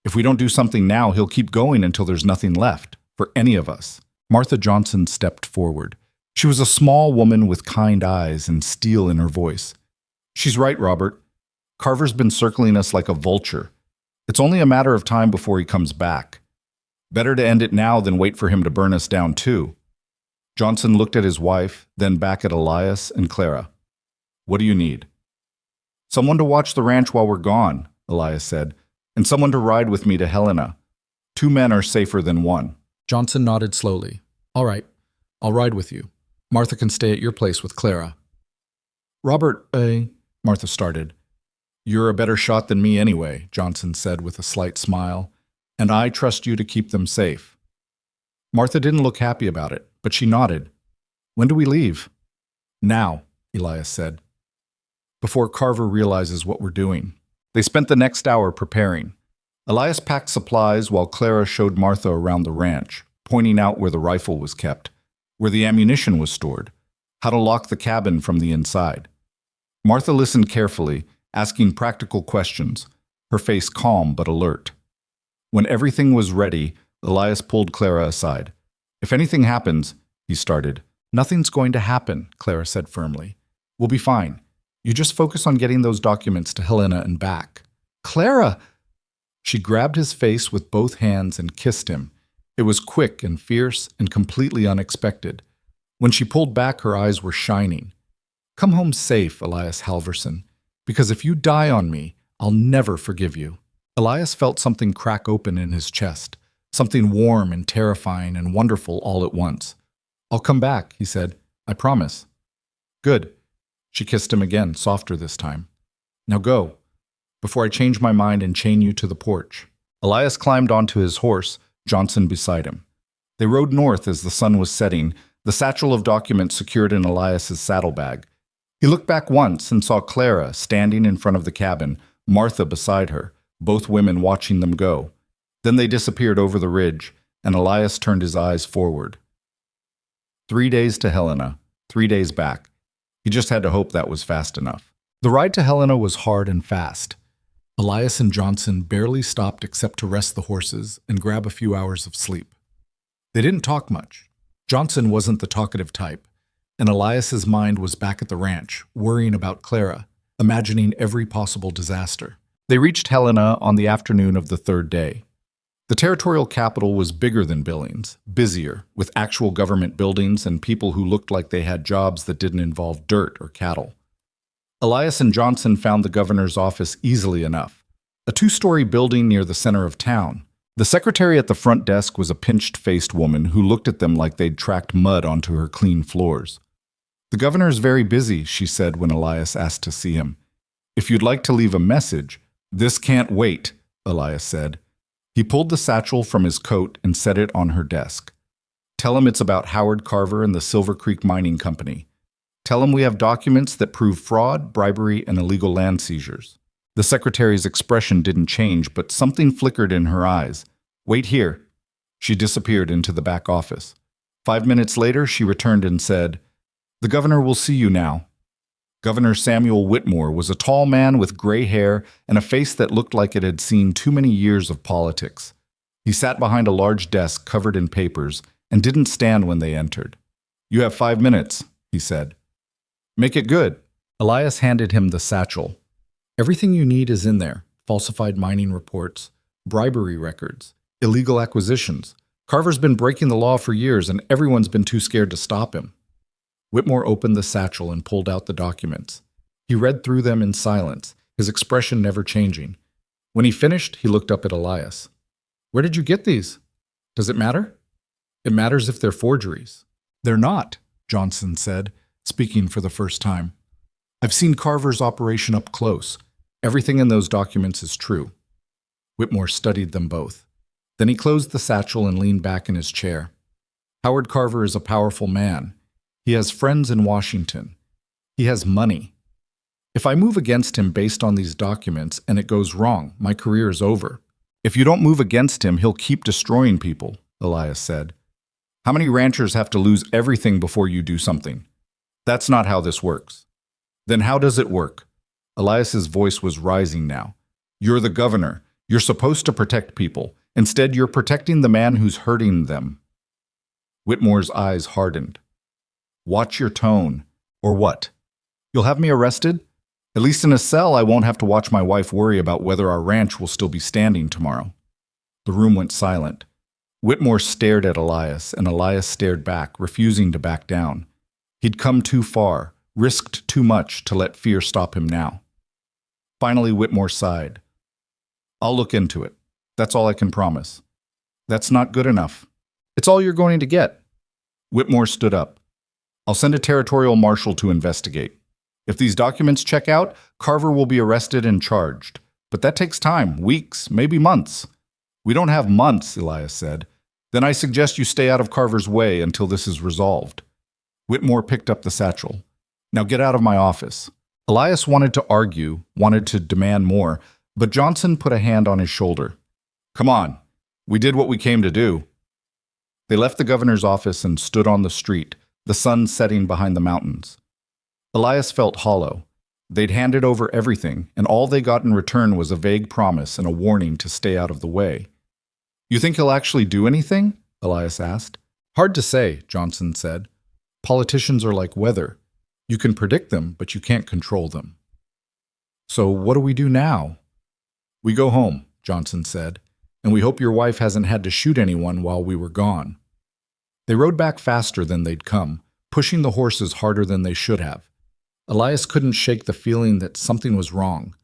If we don't do something now, he'll keep going until there's nothing left, for any of us. Martha Johnson stepped forward. She was a small woman with kind eyes and steel in her voice. She's right, Robert. Carver's been circling us like a vulture. It's only a matter of time before he comes back. Better to end it now than wait for him to burn us down too. Johnson looked at his wife, then back at Elias and Clara. What do you need? Someone to watch the ranch while we're gone, Elias said, and someone to ride with me to Helena. 2 men are safer than 1. Johnson nodded slowly. All right, I'll ride with you. Martha can stay at your place with Clara. Robert, Martha started. You're a better shot than me anyway, Johnson said with a slight smile, and I trust you to keep them safe. Martha didn't look happy about it, but she nodded. When do we leave? Now, Elias said. Before Carver realizes what we're doing. They spent the next hour preparing. Elias packed supplies while Clara showed Martha around the ranch, pointing out where the rifle was kept, where the ammunition was stored, how to lock the cabin from the inside. Martha listened carefully, asking practical questions, her face calm but alert. When everything was ready, Elias pulled Clara aside. If anything happens, he started. Nothing's going to happen, Clara said firmly. We'll be fine. You just focus on getting those documents to Helena and back. Clara! She grabbed his face with both hands and kissed him. It was quick and fierce and completely unexpected. When she pulled back, her eyes were shining. Come home safe, Elias Halverson, because if you die on me, I'll never forgive you. Elias felt something crack open in his chest, something warm and terrifying and wonderful all at once. I'll come back, he said. I promise. Good. She kissed him again, softer this time. Now go, before I change my mind and chain you to the porch. Elias climbed onto his horse, Johnson beside him. They rode north as the sun was setting, the satchel of documents secured in Elias's saddlebag. He looked back once and saw Clara standing in front of the cabin, Martha beside her, both women watching them go. Then they disappeared over the ridge, and Elias turned his eyes forward. 3 days to Helena, 3 days back. He just had to hope that was fast enough. The ride to Helena was hard and fast. Elias and Johnson barely stopped except to rest the horses and grab a few hours of sleep. They didn't talk much. Johnson wasn't the talkative type, and Elias's mind was back at the ranch, worrying about Clara, imagining every possible disaster. They reached Helena on the afternoon of the 3rd day. The territorial capital was bigger than Billings, busier, with actual government buildings and people who looked like they had jobs that didn't involve dirt or cattle. Elias and Johnson found the governor's office easily enough, a two-story building near the center of town. The secretary at the front desk was a pinched-faced woman who looked at them like they'd tracked mud onto her clean floors. "The governor is very busy," she said when Elias asked to see him. "If you'd like to leave a message—" "This can't wait," Elias said. He pulled the satchel from his coat and set it on her desk. "Tell him it's about Howard Carver and the Silver Creek Mining Company. Tell him we have documents that prove fraud, bribery, and illegal land seizures." The secretary's expression didn't change, but something flickered in her eyes. "Wait here." She disappeared into the back office. 5 minutes later, she returned and said, "The governor will see you now." Governor Samuel Whitmore was a tall man with gray hair and a face that looked like it had seen too many years of politics. He sat behind a large desk covered in papers and didn't stand when they entered. "You have 5 minutes," he said. "Make it good." Elias handed him the satchel. "Everything you need is in there: falsified mining reports, bribery records, illegal acquisitions. Carver's been breaking the law for years, and everyone's been too scared to stop him." Whitmore opened the satchel and pulled out the documents. He read through them in silence, his expression never changing. When he finished, he looked up at Elias. "Where did you get these? Does it matter?" "It matters if they're forgeries." "They're not," Johnson said, speaking for the first time. "I've seen Carver's operation up close. Everything in those documents is true." Whitmore studied them both. Then he closed the satchel and leaned back in his chair. "Howard Carver is a powerful man. He has friends in Washington. He has money. If I move against him based on these documents and it goes wrong, my career is over." "If you don't move against him, he'll keep destroying people," Elias said. "How many ranchers have to lose everything before you do something? That's not how this works." "Then how does it work?" Elias's voice was rising now. "You're the governor. You're supposed to protect people. Instead, you're protecting the man who's hurting them." Whitmore's eyes hardened. "Watch your tone." "Or what? You'll have me arrested? At least in a cell, I won't have to watch my wife worry about whether our ranch will still be standing tomorrow." The room went silent. Whitmore stared at Elias, and Elias stared back, refusing to back down. He'd come too far, risked too much to let fear stop him now. Finally, Whitmore sighed. "I'll look into it. That's all I can promise." "That's not good enough." "It's all you're going to get." Whitmore stood up. "I'll send a territorial marshal to investigate. If these documents check out, Carver will be arrested and charged. But that takes time, weeks, maybe months." "We don't have months," Elias said. "Then I suggest you stay out of Carver's way until this is resolved." Whitmore picked up the satchel. "Now get out of my office." Elias wanted to argue, wanted to demand more, but Johnson put a hand on his shoulder. "Come on. We did what we came to do." They left the governor's office and stood on the street, the sun setting behind the mountains. Elias felt hollow. They'd handed over everything, and all they got in return was a vague promise and a warning to stay out of the way. "You think he'll actually do anything?" Elias asked. "Hard to say," Johnson said. "Politicians are like weather. You can predict them, but you can't control them." "So what do we do now?" "We go home," Johnson said, "and we hope your wife hasn't had to shoot anyone while we were gone." They rode back faster than they'd come, pushing the horses harder than they should have. Elias couldn't shake the feeling that something was wrong.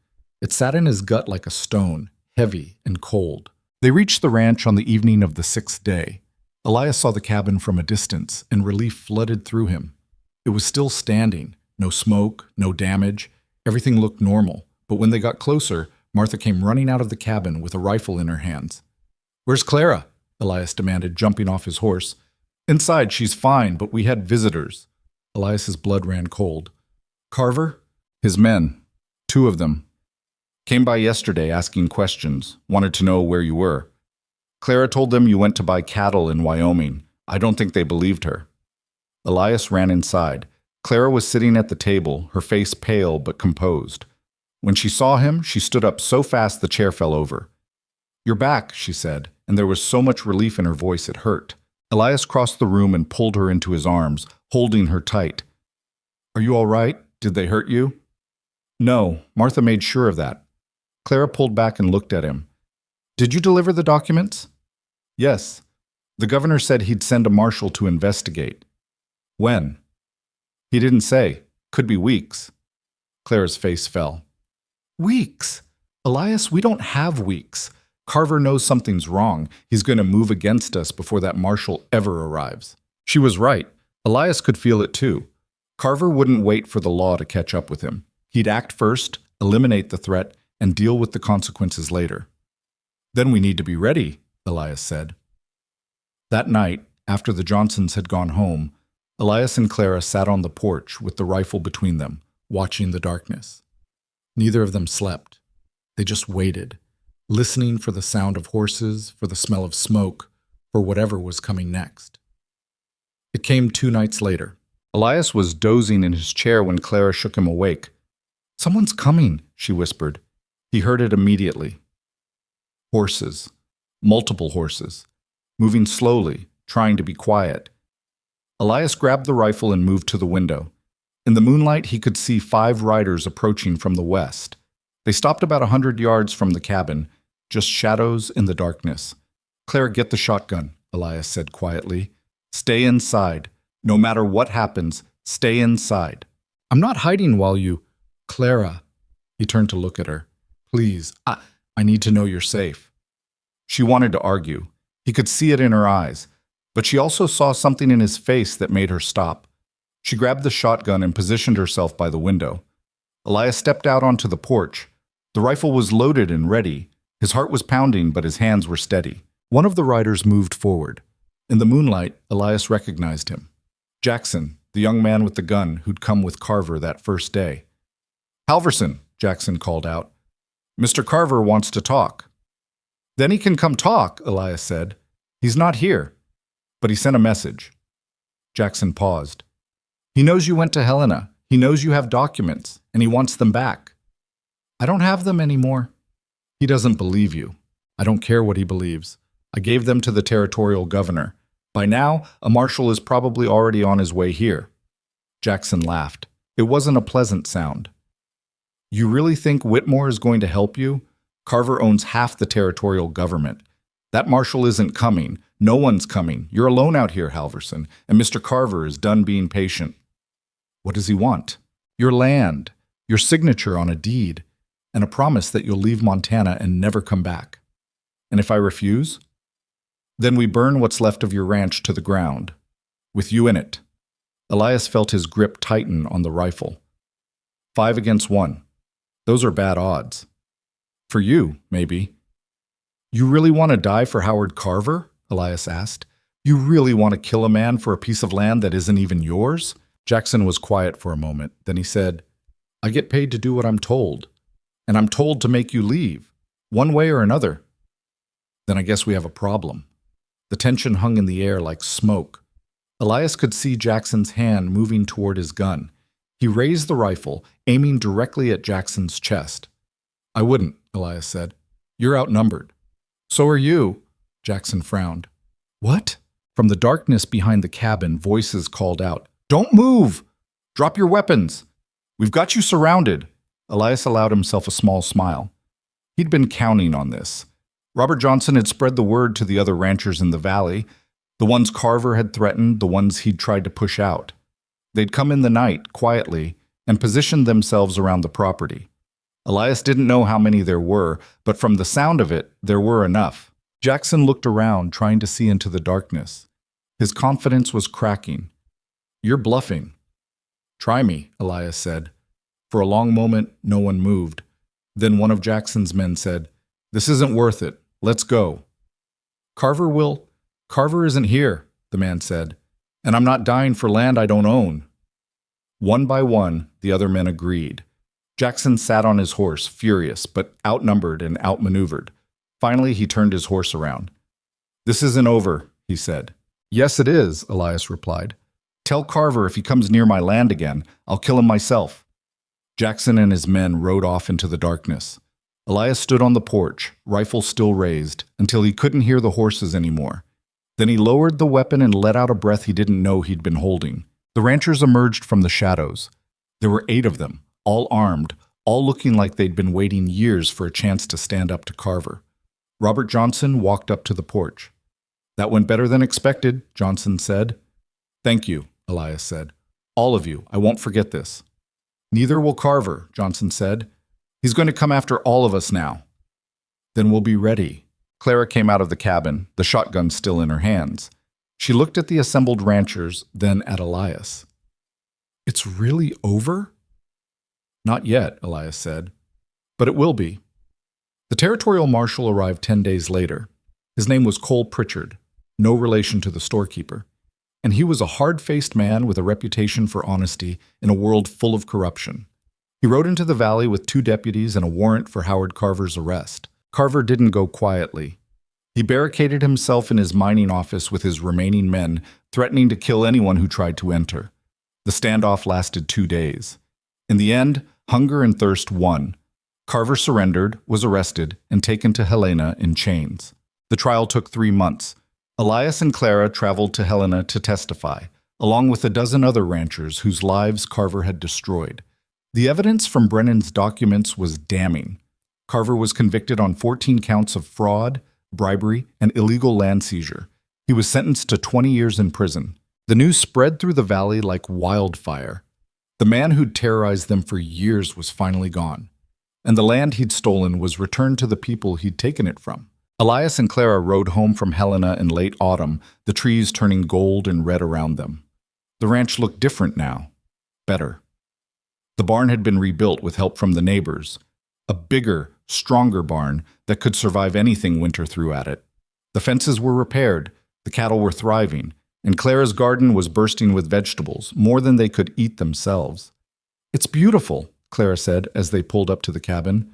It sat in his gut like a stone, heavy and cold. They reached the ranch on the evening of the 6th day. Elias saw the cabin from a distance, and relief flooded through him. It was still standing, no smoke, no damage. Everything looked normal, but when they got closer, Martha came running out of the cabin with a rifle in her hands. "Where's Clara?" Elias demanded, jumping off his horse. "Inside, she's fine, but we had visitors." Elias's blood ran cold. "Carver?" "His men. 2 of them. Came by yesterday asking questions, wanted to know where you were. Clara told them you went to buy cattle in Wyoming. I don't think they believed her." Elias ran inside. Clara was sitting at the table, her face pale but composed. When she saw him, she stood up so fast the chair fell over. "You're back," she said, and there was so much relief in her voice it hurt. Elias crossed the room and pulled her into his arms, holding her tight. "Are you all right? Did they hurt you?" "No, Martha made sure of that." Clara pulled back and looked at him. "Did you deliver the documents?" Yes. The governor said he'd send a marshal to investigate. When? He didn't say. Could be weeks. Clara's face fell. Weeks? Elias, we don't have weeks. Carver knows something's wrong. He's going to move against us before that marshal ever arrives. She was right. Elias could feel it too. Carver wouldn't wait for the law to catch up with him. He'd act first, eliminate the threat, and deal with the consequences later. Then we need to be ready, Elias said. That night, after the Johnsons had gone home, Elias and Clara sat on the porch with the rifle between them, watching the darkness. Neither of them slept. They just waited, listening for the sound of horses, for the smell of smoke, for whatever was coming next. It came 2 nights later. Elias was dozing in his chair when Clara shook him awake. "Someone's coming," she whispered. He heard it immediately. Horses. Multiple horses. Moving slowly, trying to be quiet. Elias grabbed the rifle and moved to the window. In the moonlight, he could see 5 riders approaching from the west. They stopped about 100 yards from the cabin, just shadows in the darkness. "Clara, get the shotgun," Elias said quietly. "Stay inside. No matter what happens, stay inside." "I'm not hiding while you—" "Clara." He turned to look at her. "Please, I need to know you're safe." She wanted to argue. He could see it in her eyes, but she also saw something in his face that made her stop. She grabbed the shotgun and positioned herself by the window. Elias stepped out onto the porch. The rifle was loaded and ready. His heart was pounding, but his hands were steady. One of the riders moved forward. In the moonlight, Elias recognized him. Jackson, the young man with the gun who'd come with Carver that first day. "Halverson," Jackson called out. "Mr. Carver wants to talk." "Then he can come talk," Elias said. "He's not here." But he sent a message. Jackson paused. "He knows you went to Helena. He knows you have documents, and he wants them back." "I don't have them anymore." "He doesn't believe you. I don't care what he believes. I gave them to the territorial governor. By now, a marshal is probably already on his way here." Jackson laughed. It wasn't a pleasant sound. "You really think Whitmore is going to help you? Carver owns half the territorial government. That marshal isn't coming. No one's coming. You're alone out here, Halverson, and Mr. Carver is done being patient." "What does he want?" "Your land, your signature on a deed, and a promise that you'll leave Montana and never come back." "And if I refuse?" "Then we burn what's left of your ranch to the ground, with you in it." Elias felt his grip tighten on the rifle. 5 against 1. Those are bad odds. For you, maybe. "You really want to die for Howard Carver?" Elias asked. "You really want to kill a man for a piece of land that isn't even yours?" Jackson was quiet for a moment. Then he said, "I get paid to do what I'm told, and I'm told to make you leave, one way or another." "Then I guess we have a problem." The tension hung in the air like smoke. Elias could see Jackson's hand moving toward his gun. He raised the rifle, aiming directly at Jackson's chest. "I wouldn't," Elias said. "You're outnumbered." "So are you." Jackson frowned. "What?" From the darkness behind the cabin, voices called out, "Don't move! Drop your weapons! We've got you surrounded." Elias allowed himself a small smile. He'd been counting on this. Robert Johnson had spread the word to the other ranchers in the valley, the ones Carver had threatened, the ones he'd tried to push out. They'd come in the night, quietly, and positioned themselves around the property. Elias didn't know how many there were, but from the sound of it, there were enough. Jackson looked around, trying to see into the darkness. His confidence was cracking. "You're bluffing." "Try me," Elias said. For a long moment, no one moved. Then one of Jackson's men said, "This isn't worth it. Let's go." Carver isn't here," the man said. "And I'm not dying for land I don't own." One by one, the other men agreed. Jackson sat on his horse, furious, but outnumbered and outmaneuvered. Finally, he turned his horse around. "This isn't over," he said. "Yes, it is," Elias replied. "Tell Carver if he comes near my land again, I'll kill him myself." Jackson and his men rode off into the darkness. Elias stood on the porch, rifle still raised, until he couldn't hear the horses anymore. Then he lowered the weapon and let out a breath he didn't know he'd been holding. The ranchers emerged from the shadows. There were 8 of them, all armed, all looking like they'd been waiting years for a chance to stand up to Carver. Robert Johnson walked up to the porch. That went better than expected, Johnson said. Thank you, Elias said. All of you, I won't forget this. Neither will Carver, Johnson said. He's going to come after all of us now. Then we'll be ready. Clara came out of the cabin, the shotgun still in her hands. She looked at the assembled ranchers, then at Elias. It's really over? Not yet, Elias said. But it will be. The territorial marshal arrived 10 days later. His name was Cole Pritchard, no relation to the storekeeper. And he was a hard-faced man with a reputation for honesty in a world full of corruption. He rode into the valley with 2 deputies and a warrant for Howard Carver's arrest. Carver didn't go quietly. He barricaded himself in his mining office with his remaining men, threatening to kill anyone who tried to enter. The standoff lasted 2 days. In the end, hunger and thirst won. Carver surrendered, was arrested, and taken to Helena in chains. The trial took 3 months. Elias and Clara traveled to Helena to testify, along with a dozen other ranchers whose lives Carver had destroyed. The evidence from Brennan's documents was damning. Carver was convicted on 14 counts of fraud, bribery, and illegal land seizure. He was sentenced to 20 years in prison. The news spread through the valley like wildfire. The man who'd terrorized them for years was finally gone, and the land he'd stolen was returned to the people he'd taken it from. Elias and Clara rode home from Helena in late autumn, the trees turning gold and red around them. The ranch looked different now. Better. The barn had been rebuilt with help from the neighbors. A bigger, stronger barn that could survive anything winter threw at it. The fences were repaired, the cattle were thriving, and Clara's garden was bursting with vegetables, more than they could eat themselves. It's beautiful, Clara said as they pulled up to the cabin.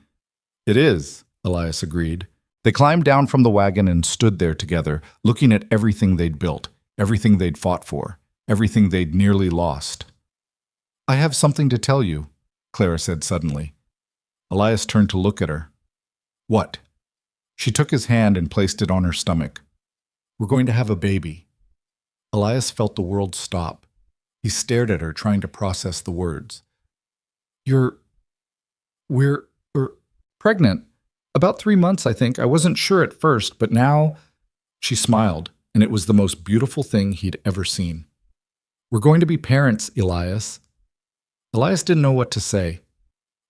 It is, Elias agreed. They climbed down from the wagon and stood there together, looking at everything they'd built, everything they'd fought for, everything they'd nearly lost. I have something to tell you, Clara said suddenly. Elias turned to look at her. What? She took his hand and placed it on her stomach. We're going to have a baby. Elias felt the world stop. He stared at her, trying to process the words. We're pregnant. About 3 months, I think. I wasn't sure at first, but now... She smiled, and it was the most beautiful thing he'd ever seen. We're going to be parents, Elias. Elias didn't know what to say.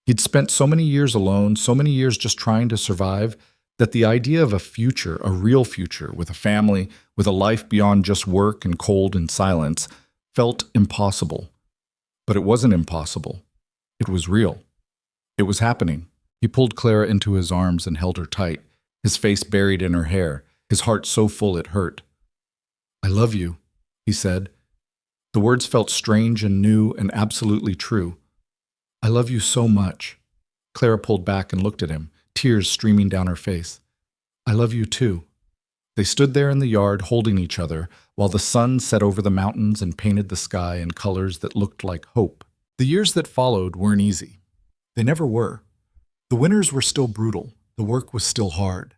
He'd spent so many years alone, so many years just trying to survive, that the idea of a future, a real future, with a family, with a life beyond just work and cold and silence, felt impossible. But it wasn't impossible. It was real. It was happening. He pulled Clara into his arms and held her tight, his face buried in her hair, his heart so full it hurt. I love you, he said. The words felt strange and new and absolutely true. I love you so much. Clara pulled back and looked at him, tears streaming down her face. I love you too. They stood there in the yard holding each other while the sun set over the mountains and painted the sky in colors that looked like hope. The years that followed weren't easy. They never were. The winters were still brutal. The work was still hard.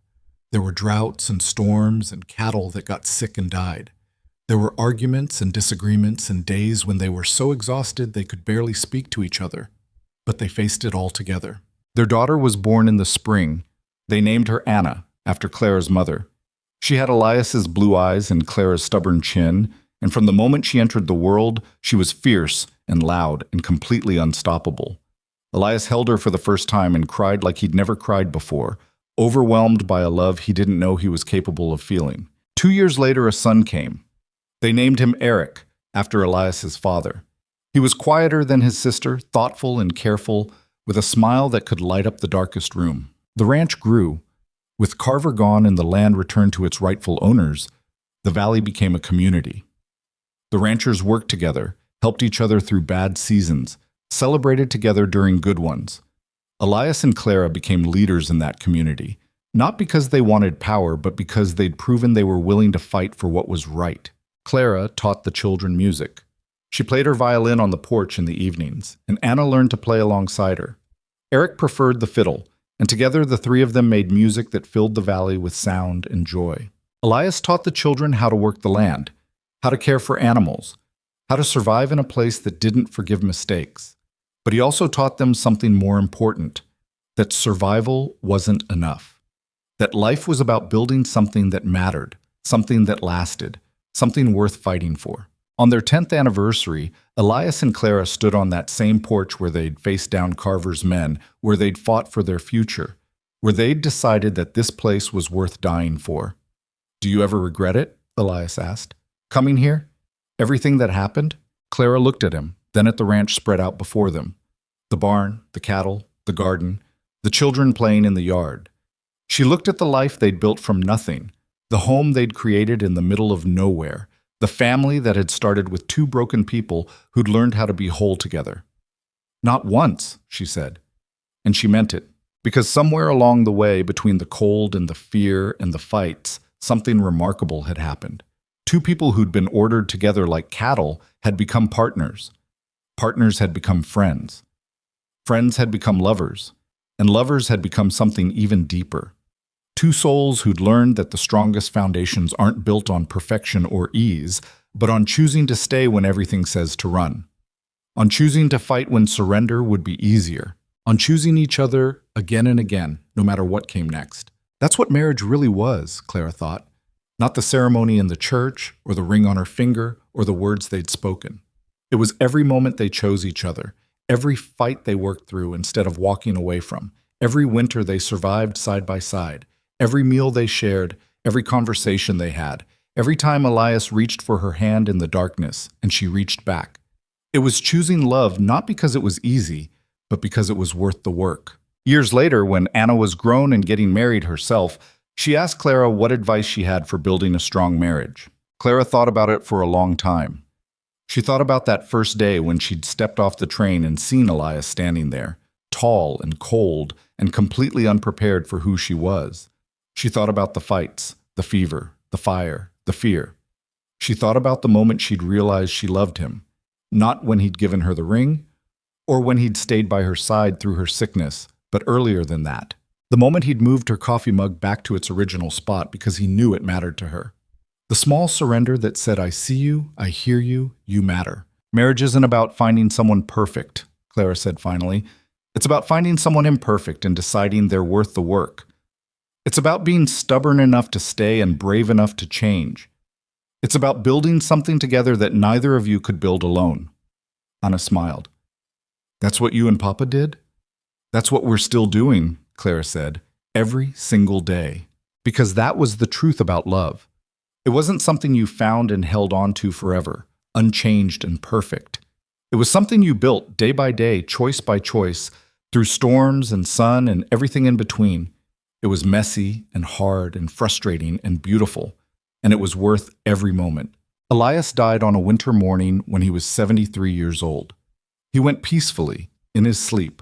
There were droughts and storms and cattle that got sick and died. There were arguments and disagreements and days when they were so exhausted they could barely speak to each other. But they faced it all together. Their daughter was born in the spring. They named her Anna, after Clara's mother. She had Elias's blue eyes and Clara's stubborn chin, and from the moment she entered the world, she was fierce and loud and completely unstoppable. Elias held her for the first time and cried like he'd never cried before, overwhelmed by a love he didn't know he was capable of feeling. 2 years later, a son came. They named him Eric, after Elias's father. He was quieter than his sister, thoughtful and careful, with a smile that could light up the darkest room. The ranch grew. With Carver gone and the land returned to its rightful owners, the valley became a community. The ranchers worked together, helped each other through bad seasons, celebrated together during good ones. Elias and Clara became leaders in that community, not because they wanted power, but because they'd proven they were willing to fight for what was right. Clara taught the children music. She played her violin on the porch in the evenings, and Anna learned to play alongside her. Eric preferred the fiddle, and together the 3 of them made music that filled the valley with sound and joy. Elias taught the children how to work the land, how to care for animals, how to survive in a place that didn't forgive mistakes. But he also taught them something more important, that survival wasn't enough, that life was about building something that mattered, something that lasted, something worth fighting for. On their 10th anniversary, Elias and Clara stood on that same porch where they'd faced down Carver's men, where they'd fought for their future, where they'd decided that this place was worth dying for. "Do you ever regret it?" Elias asked. "Coming here? Everything that happened?" Clara looked at him, then at the ranch spread out before them. The barn, the cattle, the garden, the children playing in the yard. She looked at the life they'd built from nothing, the home they'd created in the middle of nowhere, the family that had started with two broken people who'd learned how to be whole together. "Not once," she said. And she meant it, because somewhere along the way between the cold and the fear and the fights, something remarkable had happened. Two people who'd been ordered together like cattle had become partners. Partners had become friends. Friends had become lovers. And lovers had become something even deeper. Two souls who'd learned that the strongest foundations aren't built on perfection or ease, but on choosing to stay when everything says to run. On choosing to fight when surrender would be easier. On choosing each other again and again, no matter what came next. That's what marriage really was, Clara thought. Not the ceremony in the church, or the ring on her finger, or the words they'd spoken. It was every moment they chose each other, every fight they worked through instead of walking away from, every winter they survived side by side, every meal they shared, every conversation they had, every time Elias reached for her hand in the darkness and she reached back. It was choosing love not because it was easy, but because it was worth the work. Years later, when Anna was grown and getting married herself, she asked Clara what advice she had for building a strong marriage. Clara thought about it for a long time. She thought about that first day when she'd stepped off the train and seen Elias standing there, tall and cold and completely unprepared for who she was. She thought about the fights, the fever, the fire, the fear. She thought about the moment she'd realized she loved him, not when he'd given her the ring, or when he'd stayed by her side through her sickness, but earlier than that. The moment he'd moved her coffee mug back to its original spot because he knew it mattered to her. The small surrender that said, "I see you, I hear you, you matter." Marriage isn't about finding someone perfect, Clara said finally. It's about finding someone imperfect and deciding they're worth the work. It's about being stubborn enough to stay and brave enough to change. It's about building something together that neither of you could build alone. Anna smiled. "That's what you and Papa did?" "That's what we're still doing," Clara said, "every single day." Because that was the truth about love. It wasn't something you found and held on to forever, unchanged and perfect. It was something you built day by day, choice by choice, through storms and sun and everything in between. It was messy and hard and frustrating and beautiful, and it was worth every moment. Elias died on a winter morning when he was 73 years old. He went peacefully, in his sleep,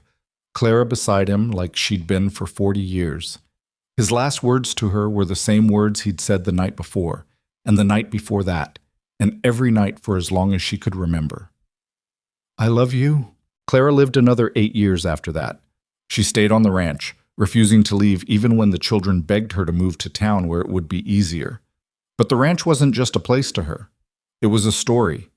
Clara beside him like she'd been for 40 years. His last words to her were the same words he'd said the night before, and the night before that, and every night for as long as she could remember. "I love you." Clara lived another 8 years after that. She stayed on the ranch, refusing to leave even when the children begged her to move to town where it would be easier. But the ranch wasn't just a place to her. It was a story.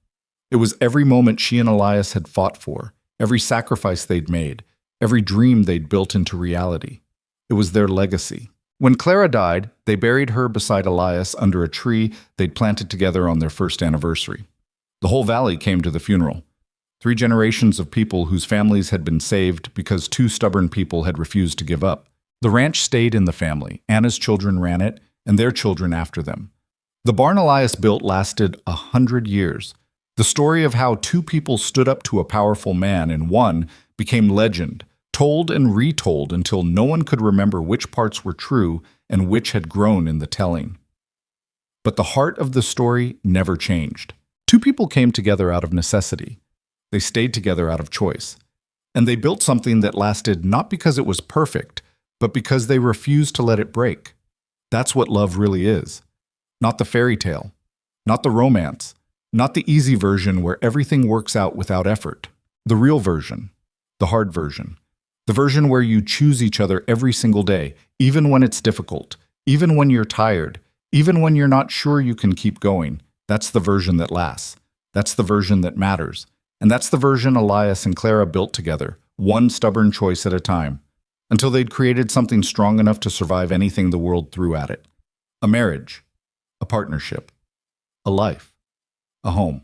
It was every moment she and Elias had fought for, every sacrifice they'd made, every dream they'd built into reality. It was their legacy. When Clara died, they buried her beside Elias under a tree they'd planted together on their first anniversary. The whole valley came to the funeral. 3 generations of people whose families had been saved because 2 stubborn people had refused to give up. The ranch stayed in the family. Anna's children ran it, and their children after them. The barn Elias built lasted 100 years. The story of how 2 people stood up to a powerful man and one became legend, told and retold until no one could remember which parts were true and which had grown in the telling. But the heart of the story never changed. 2 people came together out of necessity. They stayed together out of choice. And they built something that lasted not because it was perfect, but because they refused to let it break. That's what love really is. Not the fairy tale, not the romance, not the easy version where everything works out without effort. The real version, the hard version. The version where you choose each other every single day, even when it's difficult, even when you're tired, even when you're not sure you can keep going. That's the version that lasts. That's the version that matters. And that's the version Elias and Clara built together, one stubborn choice at a time, until they'd created something strong enough to survive anything the world threw at it. A marriage. a partnership, a life, a home.